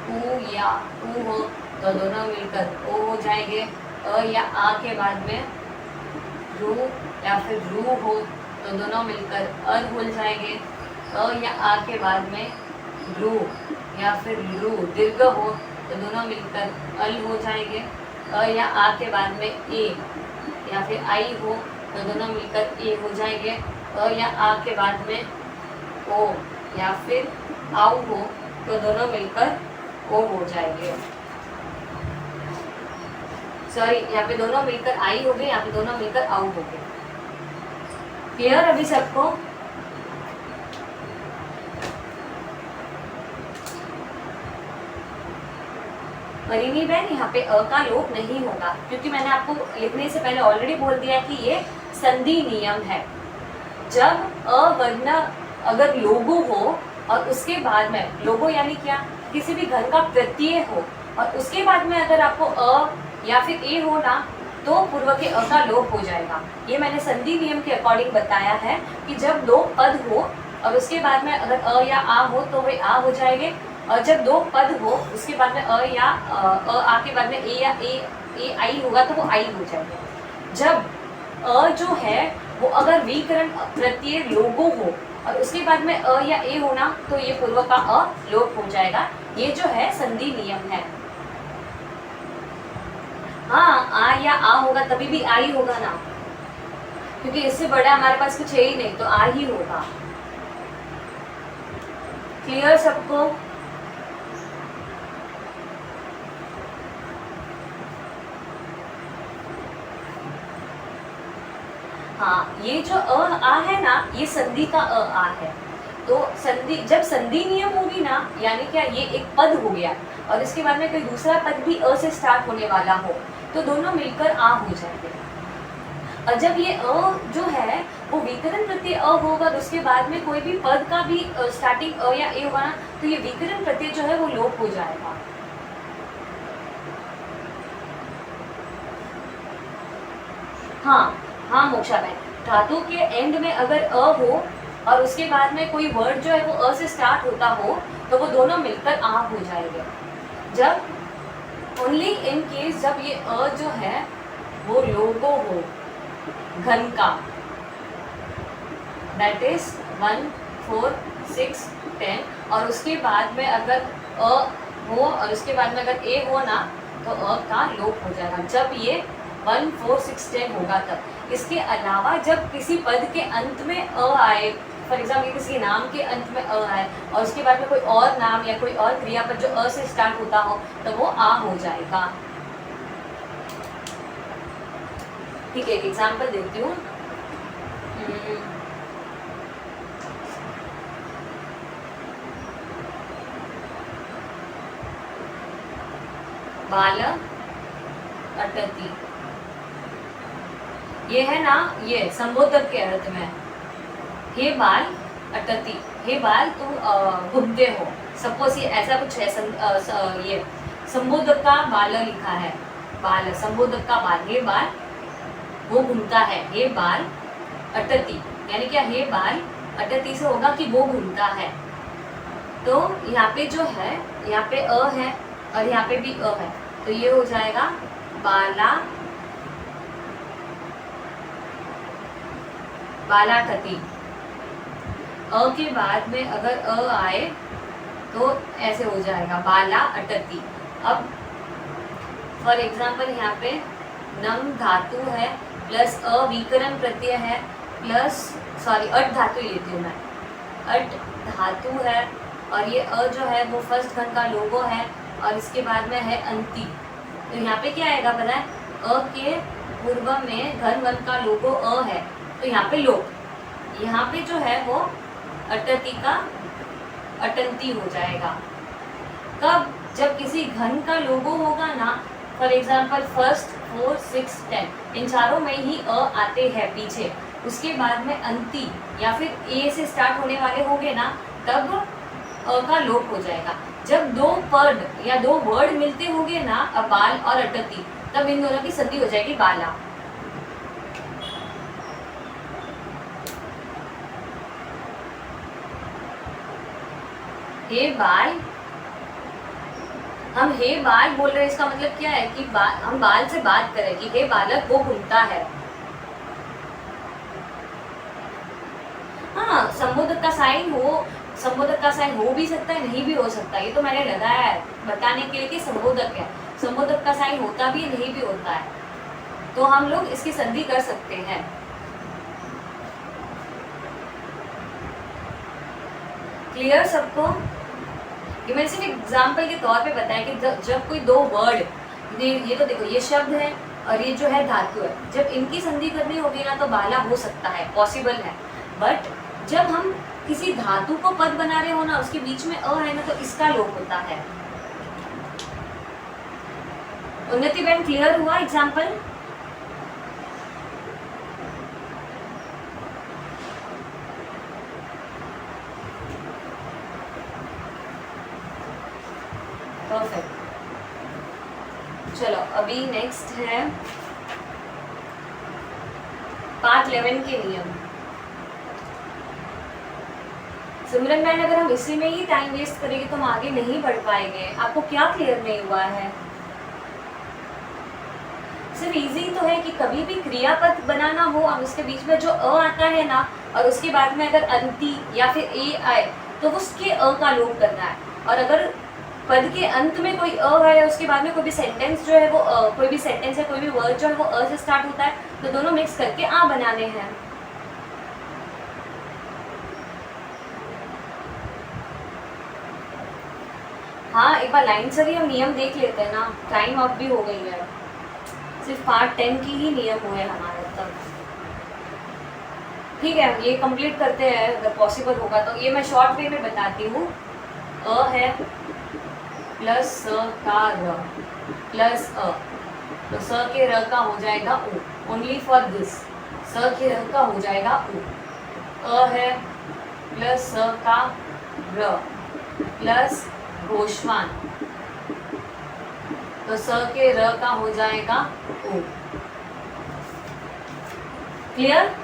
ऊ या ऊ हो तो दोनों मिलकर ओ हो जाएंगे। अ या आ के बाद में रू या फिर रू हो तो दोनों मिलकर अर हो जाएंगे। अ या आ के बाद में रू या फिर रू दीर्घ हो तो दोनों मिलकर अल हो जाएंगे। अ या आ के बाद में ए या फिर आई हो तो दोनों मिलकर ए हो जाएंगे। अ या आ के बाद में ओ या फिर आउ हो तो दोनों मिलकर ओ हो जाएंगे। सॉरी, यहाँ पे दोनों मिलकर आई हो गए, यहाँ पे दोनों मिलकर आउ हो गए। क्लियर अभी सबको? परिणी बहन यहाँ पे अ का लोप नहीं होगा, क्योंकि मैंने आपको लिखने से पहले ऑलरेडी बोल दिया कि ये संधि नियम है। जब अ वर्ण अगर लोगो हो और उसके बाद में लोगो यानी क्या, किसी भी घर का प्रत्यय हो और उसके बाद में अगर आपको अ या फिर ए हो ना तो पूर्व के अ का लोप हो जाएगा। ये मैंने संधि नियम के अकॉर्डिंग बताया है कि जब दो पद हो और उसके बाद में अगर अ या आ हो तो वे आ हो जाएंगे, और जब दो पद हो उसके बाद में अ या आ के बाद में ए या ए आई होगा तो वो आई हो जाएगा। जब अ जो है वो अगर विकरण प्रत्यय लोगो हो और उसके बाद में अ या ए होना तो ये पूर्व का अ लोप हो जाएगा। ये जो है संधि नियम है। हाँ आ या आ होगा तभी भी आ ही होगा ना, क्योंकि इससे बड़ा हमारे पास कुछ है ही नहीं, तो आ ही होगा। क्लियर सबको? हाँ ये जो अ आ है ना ये संधि का अ आ है। तो संधि जब संधि नियम होगी ना, यानी क्या ये एक पद हो गया और इसके बाद में कोई दूसरा पद भी अ से स्टार्ट होने वाला हो तो दोनों मिलकर आ हो जाएंगे। और जब ये अ जो है वो विकरण प्रत्यय अ होगा तो उसके बाद में कोई भी पद का भी स्टार्टिंग अ या ए होगा ना तो ये विकरण प्रत्यय जो है वो लोप हो जाएगा। हाँ हाँ मोक्षा बहन, धातु के एंड में अगर अ हो और उसके बाद में कोई वर्ड जो है वो अ से स्टार्ट होता हो तो वो दोनों मिलकर आ हो जाएंगे। जब ओनली इन केस जब ये अ जो है वो लोगो हो घन का, दैट इज 1 4 6 10, और उसके बाद में अगर अ हो और उसके बाद में अगर ए हो ना तो अ का लोप हो जाएगा जब ये 1 4 6 10 होगा तब। इसके अलावा जब किसी पद के अंत में अ आए, फॉर एग्जाम्पल किसी नाम के अंत में अ आए और उसके बाद में कोई और नाम या कोई और क्रियापद जो अ से स्टार्ट होता हो तो वो आ हो जाएगा। ठीक है, एक एग्जाम्पल देती हूँ। बाल अटती, ये है ना, ये संबोधक के अर्थ में, हे बाल अटती, हे बाल तुम घूमते हो, सपोज ये ऐसा कुछ है। ये संबोधक का बाल लिखा है, बाल, संबोधक का बाल, हे बाल वो घूमता है, हे बाल अटती, यानी क्या, हे बाल अटती से होगा कि वो घूमता है। तो यहाँ पे जो है, यहाँ पे अ है और यहाँ पे भी अ है, तो ये हो जाएगा बाला, बालाटती। अ के बाद में अगर अ आए तो ऐसे हो जाएगा बाला अटती। अब फॉर एग्जाम्पल यहाँ पे नम धातु है प्लस अविकरण प्रत्यय है प्लस, सॉरी अट धातु ही लेती हूँ मैं, अट धातु है और ये अ जो है वो फर्स्ट घन का लोगो है और इसके बाद में है अंति। तो यहाँ पे क्या आएगा पता है, अ के पूर्व में घन वन का लोगो अ है, तो यहाँ पे लोग, यहाँ पे जो है वो अटती का अटंती हो जाएगा। कब, जब किसी घन का लोगो होगा ना, for example first, fourth, six, 10, इन चारों में ही अ आते हैं पीछे, उसके बाद में अंति या फिर ए से स्टार्ट होने वाले होंगे ना, तब अ का लोप हो जाएगा। जब दो पद या दो वर्ड मिलते होंगे ना, बाल और अटती, तब इन दोनों की संधि हो जाएगी बाला। हे बाल, हम हे बाल बोल रहे हैं, इसका मतलब क्या है कि हम बाल से बात करें कि हे बालक वो घूमता है। हाँ, संबोधक का साइन हो, संबोधक का साइन हो भी सकता है, नहीं भी हो सकता, ये तो मैंने लगाया है बताने के लिए कि संबोधक है, संबोधक का साइन होता भी नहीं भी होता है, तो हम लोग इसकी संधि कर सकते हैं। क्लियर सबको? ये मैंने सिर्फ एग्जाम्पल के तौर पे बताया कि जब कोई दो वर्ड, ये तो देखो ये शब्द है और ये जो है धातु है, जब इनकी संधि करनी होगी ना तो बाला हो सकता है, पॉसिबल है। बट जब हम किसी धातु को पद बना रहे हो ना, उसके बीच में अ है ना, तो इसका लोप होता है। उन्नति बहन क्लियर हुआ एग्जाम्पल? परफेक्ट। चलो अभी नेक्स्ट है पार्ट 11 के नियम। सिमरन मैन, अगर हम इसी में ही टाइम वेस्ट करेंगे तो हम आगे नहीं बढ़ पाएंगे। आपको क्या क्लियर नहीं हुआ है? सिर्फ इजी तो है कि कभी भी क्रियापद बनाना हो और उसके बीच में जो अ आता है ना, और उसके बाद में अगर अंति या फिर ए आए तो उसके अ का लोप करना है। और अगर पद के अंत में कोई अ है, उसके बाद में कोई भी सेंटेंस जो है वो कोई भी सेंटेंस है, कोई भी वर्ड जो है वो अ से स्टार्ट होता है, तो दोनों मिक्स करके आ बनाने हैं। हाँ, एक बार लाइन से भी हम नियम देख लेते हैं ना, टाइम अप भी हो गई है। सिर्फ पार्ट 10 की ही नियम हुए हमारे तक। ठीक है, ये कंप्लीट करते हैं अगर पॉसिबल होगा तो। ये मैं शॉर्ट वे में बताती हूँ। अ है प्लस स का र प्लस अ, तो स के र का हो जाएगा उ, ओनली फॉर दिस, स के र का हो जाएगा उ। अ है प्लस स का र प्लस घोषवान, तो स के र का हो जाएगा उ। क्लियर?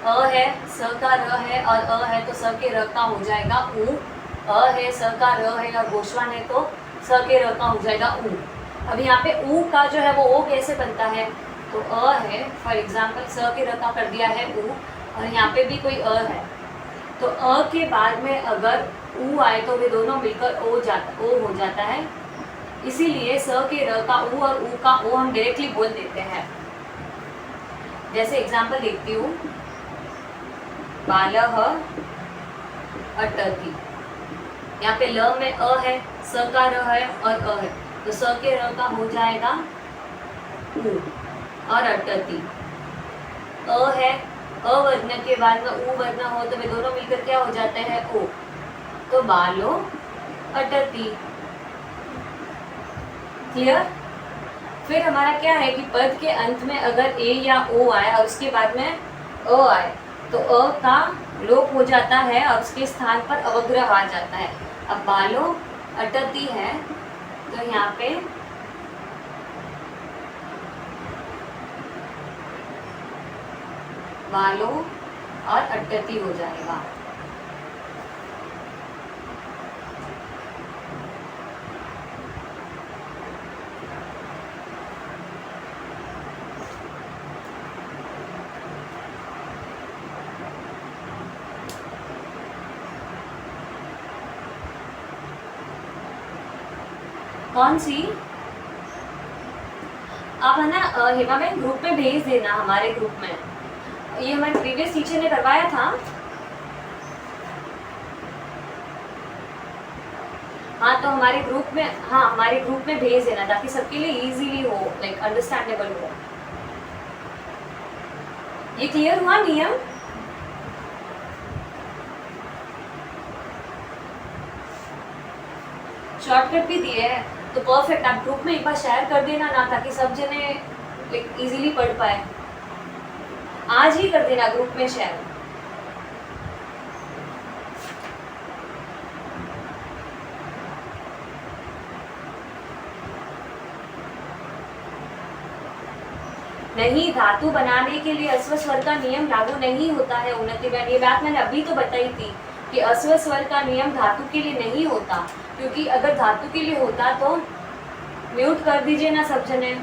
अ है, स का र है और अ है तो स के र का हो जाएगा उ। अ है, स का र है और घोषवान है तो स के र का हो जाएगा उ। अब यहाँ पे उ का जो है वो ओ कैसे बनता है, तो अ है, फॉर एग्जाम्पल स के र का कर दिया है उ, और यहाँ पे भी कोई अ है, तो अ के बाद में अगर उ आए तो वे दोनों मिलकर ओ हो जाता है। इसीलिए स के र का उ और उ का ओ हम डायरेक्टली बोल देते हैं। जैसे एग्जाम्पल देखती हूँ, बालह अटति, यहाँ पे ल में अ है, स का र है और अ है, तो स के र का हो जाएगा उ और अटति। अ है, अवर्ण के बाद में ऊ वर्ण हो तो वे दोनों मिलकर क्या हो जाते हैं, ओ। तो बालो अटती। क्लियर। फिर हमारा क्या है कि पद के अंत में अगर ए या ओ आए और उसके बाद में अ आए तो अ का लोप हो जाता है और उसके स्थान पर अवग्रह आ जाता है। अब बालो अटती है तो यहाँ पे बालो और अटती हो जाएगा। कौन सी? आप है ना हेमा मैम ग्रुप में भेज देना, हमारे ग्रुप में। ये हमारे प्रीवियस टीचर ने करवाया था। हाँ तो हमारे ग्रुप में, हाँ हमारे ग्रुप में भेज देना ताकि सबके लिए इजीली हो, लाइक अंडरस्टैंडेबल हो। ये क्लियर हुआ नियम? शॉर्टकट भी दिए है तो परफेक्ट। आप ग्रुप में एक बार शेयर कर देना ना, ताकि सब जने लाइक इजीली पढ़ पाए। आज ही कर देना ग्रुप में शेयर। नहीं, धातु बनाने के लिए अस्व स्वर का नियम लागू नहीं होता है उन्नति बहन। ये बात मैंने अभी तो बताई थी कि अस्व स्वर का नियम धातु के लिए नहीं होता, क्योंकि अगर धातु के लिए होता तो म्यूट कर दीजिए ना सब जने।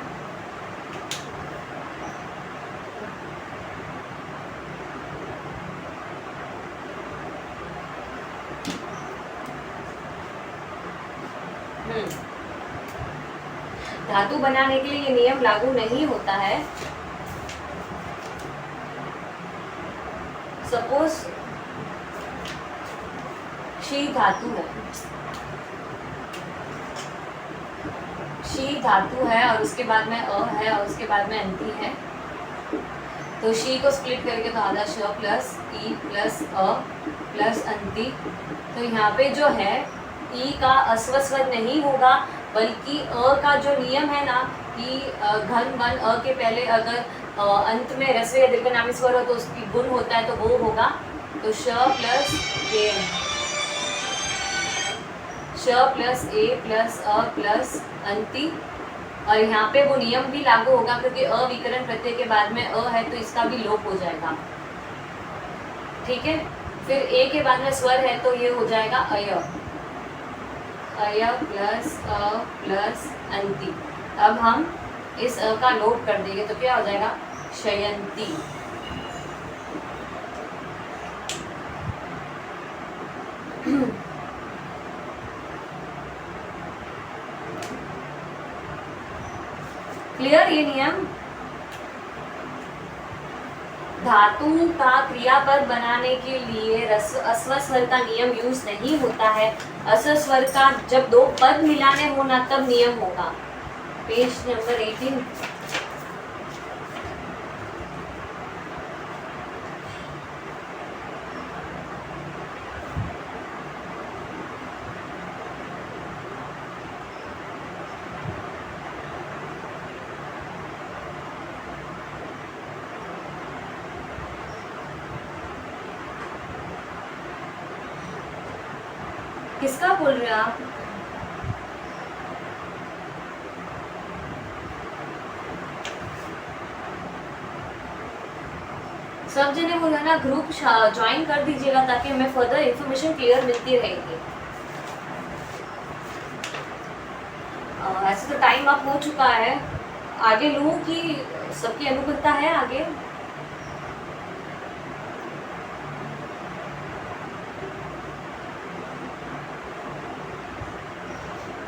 धातु बनाने के लिए ये नियम लागू नहीं होता है। सपोज शी धातु है, शी धातु है और उसके बाद में अ है और उसके बाद में अंति है, तो शी को स्प्लिट करके तो आधा श प्लस ई प्लस अ प्लस अंति। तो यहाँ पे जो है ई का अस्व स्वर नहीं होगा, बल्कि अ का जो नियम है ना कि घन वन अ के पहले अगर अंत में रस्व या दीर्घनामी स्वर हो तो उसकी गुण होता है, तो वो होगा तो श प्लस ए, श प्लस ए प्लस अ प्लस अंति। और यहाँ पे वो नियम भी लागू होगा क्योंकि अविकरण प्रत्यय के बाद में अ है तो इसका भी लोप हो जाएगा। ठीक है। फिर ए के बाद में स्वर है तो ये हो जाएगा अय, अय प्लस अ प्लस अंति। अब हम इस अ का लोप कर देंगे तो क्या हो जाएगा, शयंती। क्लियर ये नियम? धातु का क्रियापद बनाने के लिए अस्व स्वर का नियम यूज नहीं होता है। अस्व स्वर का जब दो पद मिलाने होना तब नियम होगा। Page number 18। किसका बोल रहे हैं आप? सब जने बोला ना ग्रुप ज्वाइन कर दीजिएगा ताकि हमें फर्दर इंफॉर्मेशन क्लियर मिलती रहेगी। ऐसे तो टाइम अप हो चुका है, आगे लूँ कि सबकी अनुकूलता है आगे?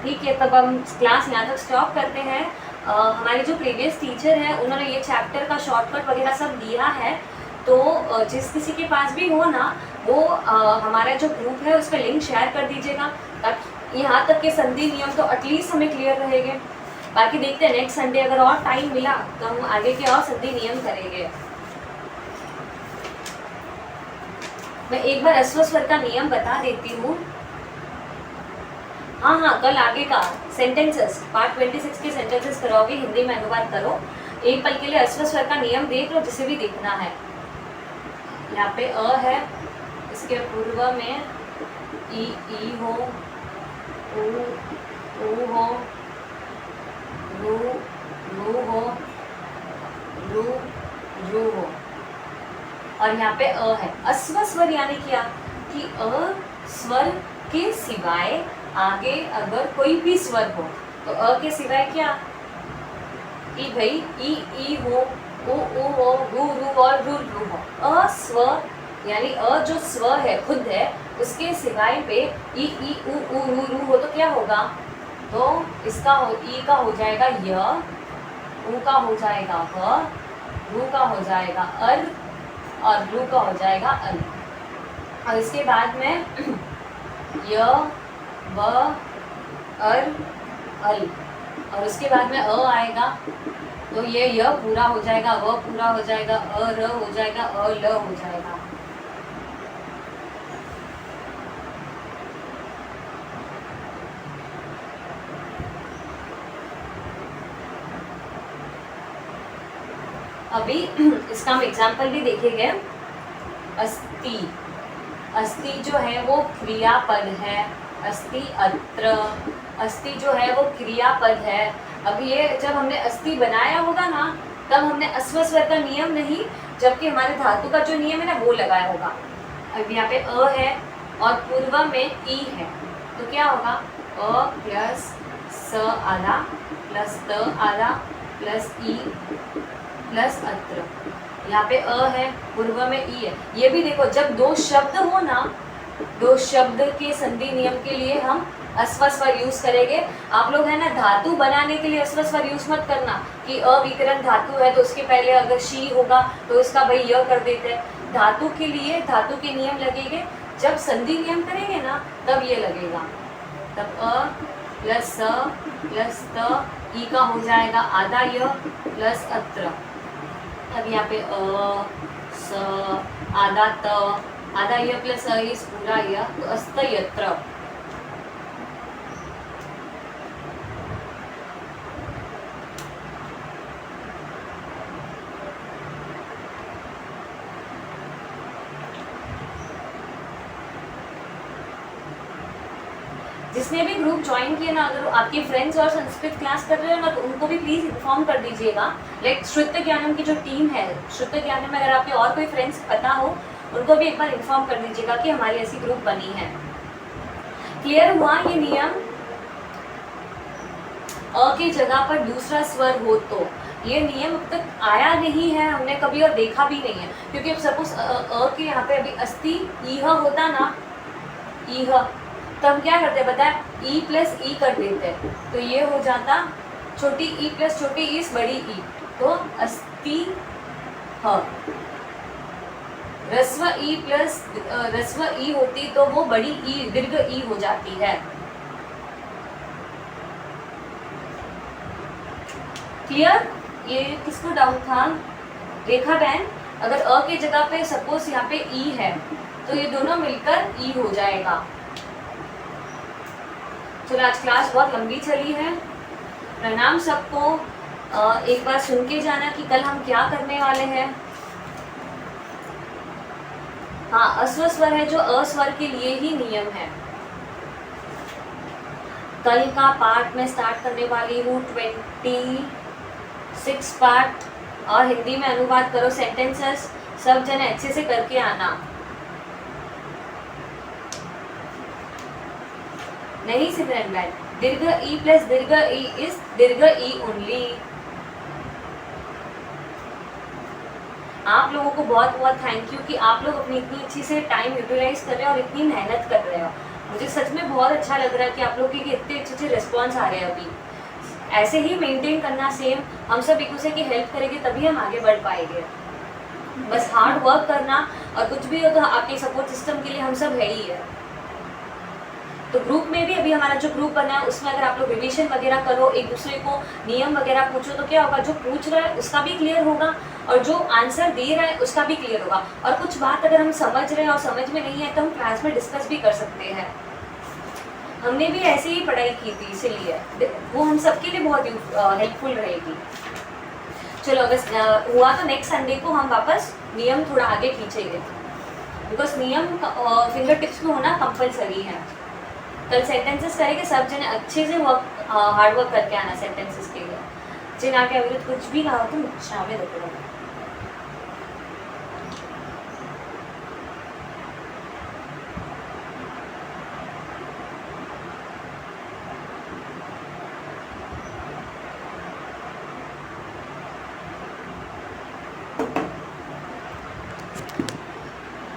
ठीक है, तब हम क्लास यहाँ तक स्टॉप करते हैं। हमारी जो प्रीवियस टीचर है उन्होंने ये चैप्टर का शॉर्टकट वगैरह सब दिया है, तो जिस किसी के पास भी हो ना वो हमारा जो ग्रुप है उस पर लिंक शेयर कर दीजिएगा, ताकि यहाँ तक के संधि नियम तो एटलीस्ट हमें क्लियर रहेंगे। बाकी देखते हैं नेक्स्ट संडे अगर और टाइम मिला तो हम आगे के और संधि नियम करेंगे। मैं एक बार ह्रस्व स्वर का नियम बता देती हूँ। हाँ, कल आगे का सेंटेंसेस पार्ट 26 के सेंटेंसेस कराओगे, हिंदी में अनुवाद करो। एक पल के लिए ह्रस्व स्वर का नियम देख लो, जिसे भी देखना है। यहाँ पे अ है, इसके पूर्व में ई हो, ऊ हो, रू हो, रू हो, और यहाँ पे अ है। अस्व स्वर यानी क्या कि अ स्वर के सिवाय आगे अगर कोई भी स्वर हो तो अ के सिवाय क्या, ई भाई ई हो, ऊ हो, रू और रू हो। अ स्वर यानी अ जो स्वर है खुद है, उसके सिवाय पे ई ऊ रू हो तो क्या होगा, तो इसका हो, ई का हो जाएगा य, ऊ का हो जाएगा ह, रू का हो जाएगा अर, और रू का हो जाएगा अल। और इसके बाद में य, व, अर, अल, और उसके बाद में अ आएगा, तो ये य पूरा हो जाएगा, व पूरा हो जाएगा, अ र हो जाएगा, अ ल हो जाएगा। अभी इसका हम एग्जाम्पल भी देखेंगे। अस्ति, अस्ति जो है वो क्रियापद है, अस्ति अत्र, अस्ति जो है वो क्रियापद है। अब ये जब हमने अस्ति बनाया होगा ना, तब हमने अस्व स्वर का नियम नहीं, जबकि हमारे धातु का जो नियम है ना वो लगाया होगा। अब यहाँ पे अ है और पूर्व में ई है, तो क्या होगा, अ प्लस स आधा प्लस त आधा प्लस ई प्लस अत्र। यहाँ पे अ है, पूर्व में ई है। ये भी देखो, जब दो शब्द हो ना, दो शब्द के संधि नियम के लिए हम अस्व स्वर यूज करेंगे। आप लोग है ना, धातु बनाने के लिए अस्व स्वर यूज मत करना कि अविकरण धातु है तो उसके पहले अगर शी होगा तो इसका भाई य कर देते हैं। धातु के लिए धातु के नियम लगेंगे, जब संधि नियम करेंगे ना तब ये लगेगा, तब अ प्लस स प्लस त, ई का हो जाएगा आधा य प्लस अत्र। अब यहाँ पे अ स आधा त, आधा य प्लस अ इस पूरा य, तो अस्त यत्र। जिसने भी ग्रुप ज्वाइन किया ना, अगर आपके फ्रेंड्स और संस्कृत क्लास कर रहे हो ना, तो उनको भी प्लीज़ इन्फॉर्म कर दीजिएगा। लाइक श्रुत ज्ञानम की जो टीम है, श्रुत ज्ञानम में अगर आपके और कोई फ्रेंड्स पता हो, उनको भी एक बार इन्फॉर्म कर दीजिएगा कि हमारी ऐसी ग्रुप बनी है। क्लियर हुआ ये नियम? अ की जगह पर दूसरा स्वर हो तो, ये नियम अब तक आया नहीं है, हमने कभी और देखा भी नहीं है। क्योंकि अब सपोज अ के यहाँ पे अभी अस्ति ईह होता ना, ईह, तो हम क्या करते हैं पता है, ई प्लस ई कर देते हैं, तो ये हो जाता छोटी ई प्लस छोटी ई बड़ी ई, तो अस्ति ह। रस्व ई प्लस रस्व ई होती तो वो बड़ी ई दीर्घ ई हो जाती है। क्लियर? ये किसको डाउट था? रेखा बहन, अगर अ की जगह पे सपोज यहाँ पे ई है तो ये दोनों मिलकर ई हो जाएगा। चलो, आज क्लास बहुत लंबी चली है। प्रणाम सबको। एक बार सुन के जाना कि कल हम क्या करने वाले हैं। हाँ, अस्व स्वर है जो अस्वर के लिए ही नियम है। कल का पार्ट में स्टार्ट करने वाली हूँ 26 पार्ट, और हिंदी में अनुवाद करो सेंटेंसेस, सब जने अच्छे से करके आना। नहीं सिमरन मैम, दीर्घ ई प्लस दीर्घ ई इज दीर्घ ई ओनली। आप लोगों को बहुत बहुत थैंक यू कि आप लोग अपनी इतनी अच्छी से टाइम यूटिलाइज कर रहे हो और इतनी मेहनत कर रहे हो। मुझे सच में बहुत अच्छा लग रहा है कि आप लोग के इतने अच्छे अच्छे रिस्पॉन्स आ रहे हैं। अभी ऐसे ही मेंटेन करना, सेम हम सब एक दूसरे की हेल्प करेंगे तभी हम आगे बढ़ पाएंगे। बस हार्ड वर्क करना, और कुछ भी हो तो आपके सपोर्ट सिस्टम के लिए हम सब है ही है। तो ग्रुप में भी अभी हमारा जो ग्रुप बना है उसमें अगर आप लोग रिविजन वगैरह करो, एक दूसरे को नियम वगैरह पूछो, तो क्या होगा, जो पूछ रहा है उसका भी क्लियर होगा और जो आंसर दे रहा है उसका भी क्लियर होगा। और कुछ बात अगर हम समझ रहे हैं और समझ में नहीं है तो हम क्लास में डिस्कस भी कर सकते हैं। हमने भी ऐसे ही पढ़ाई की थी, इसीलिए वो हम सबके लिए बहुत हेल्पफुल रहेगी। चलो अगर हुआ तो नेक्स्ट संडे को हम वापस नियम थोड़ा आगे खींचेंगे, बिकॉज नियम फिंगर टिप्स में होना कंपलसरी है। कल सेंटेंसेस करेंगे, सब जने अच्छे से हार्ड वर्क करके आना सेंटेंसेस के लिए। जिन आगे अविरुद्ध कुछ भी कहा हो तो शामिल होते रहो।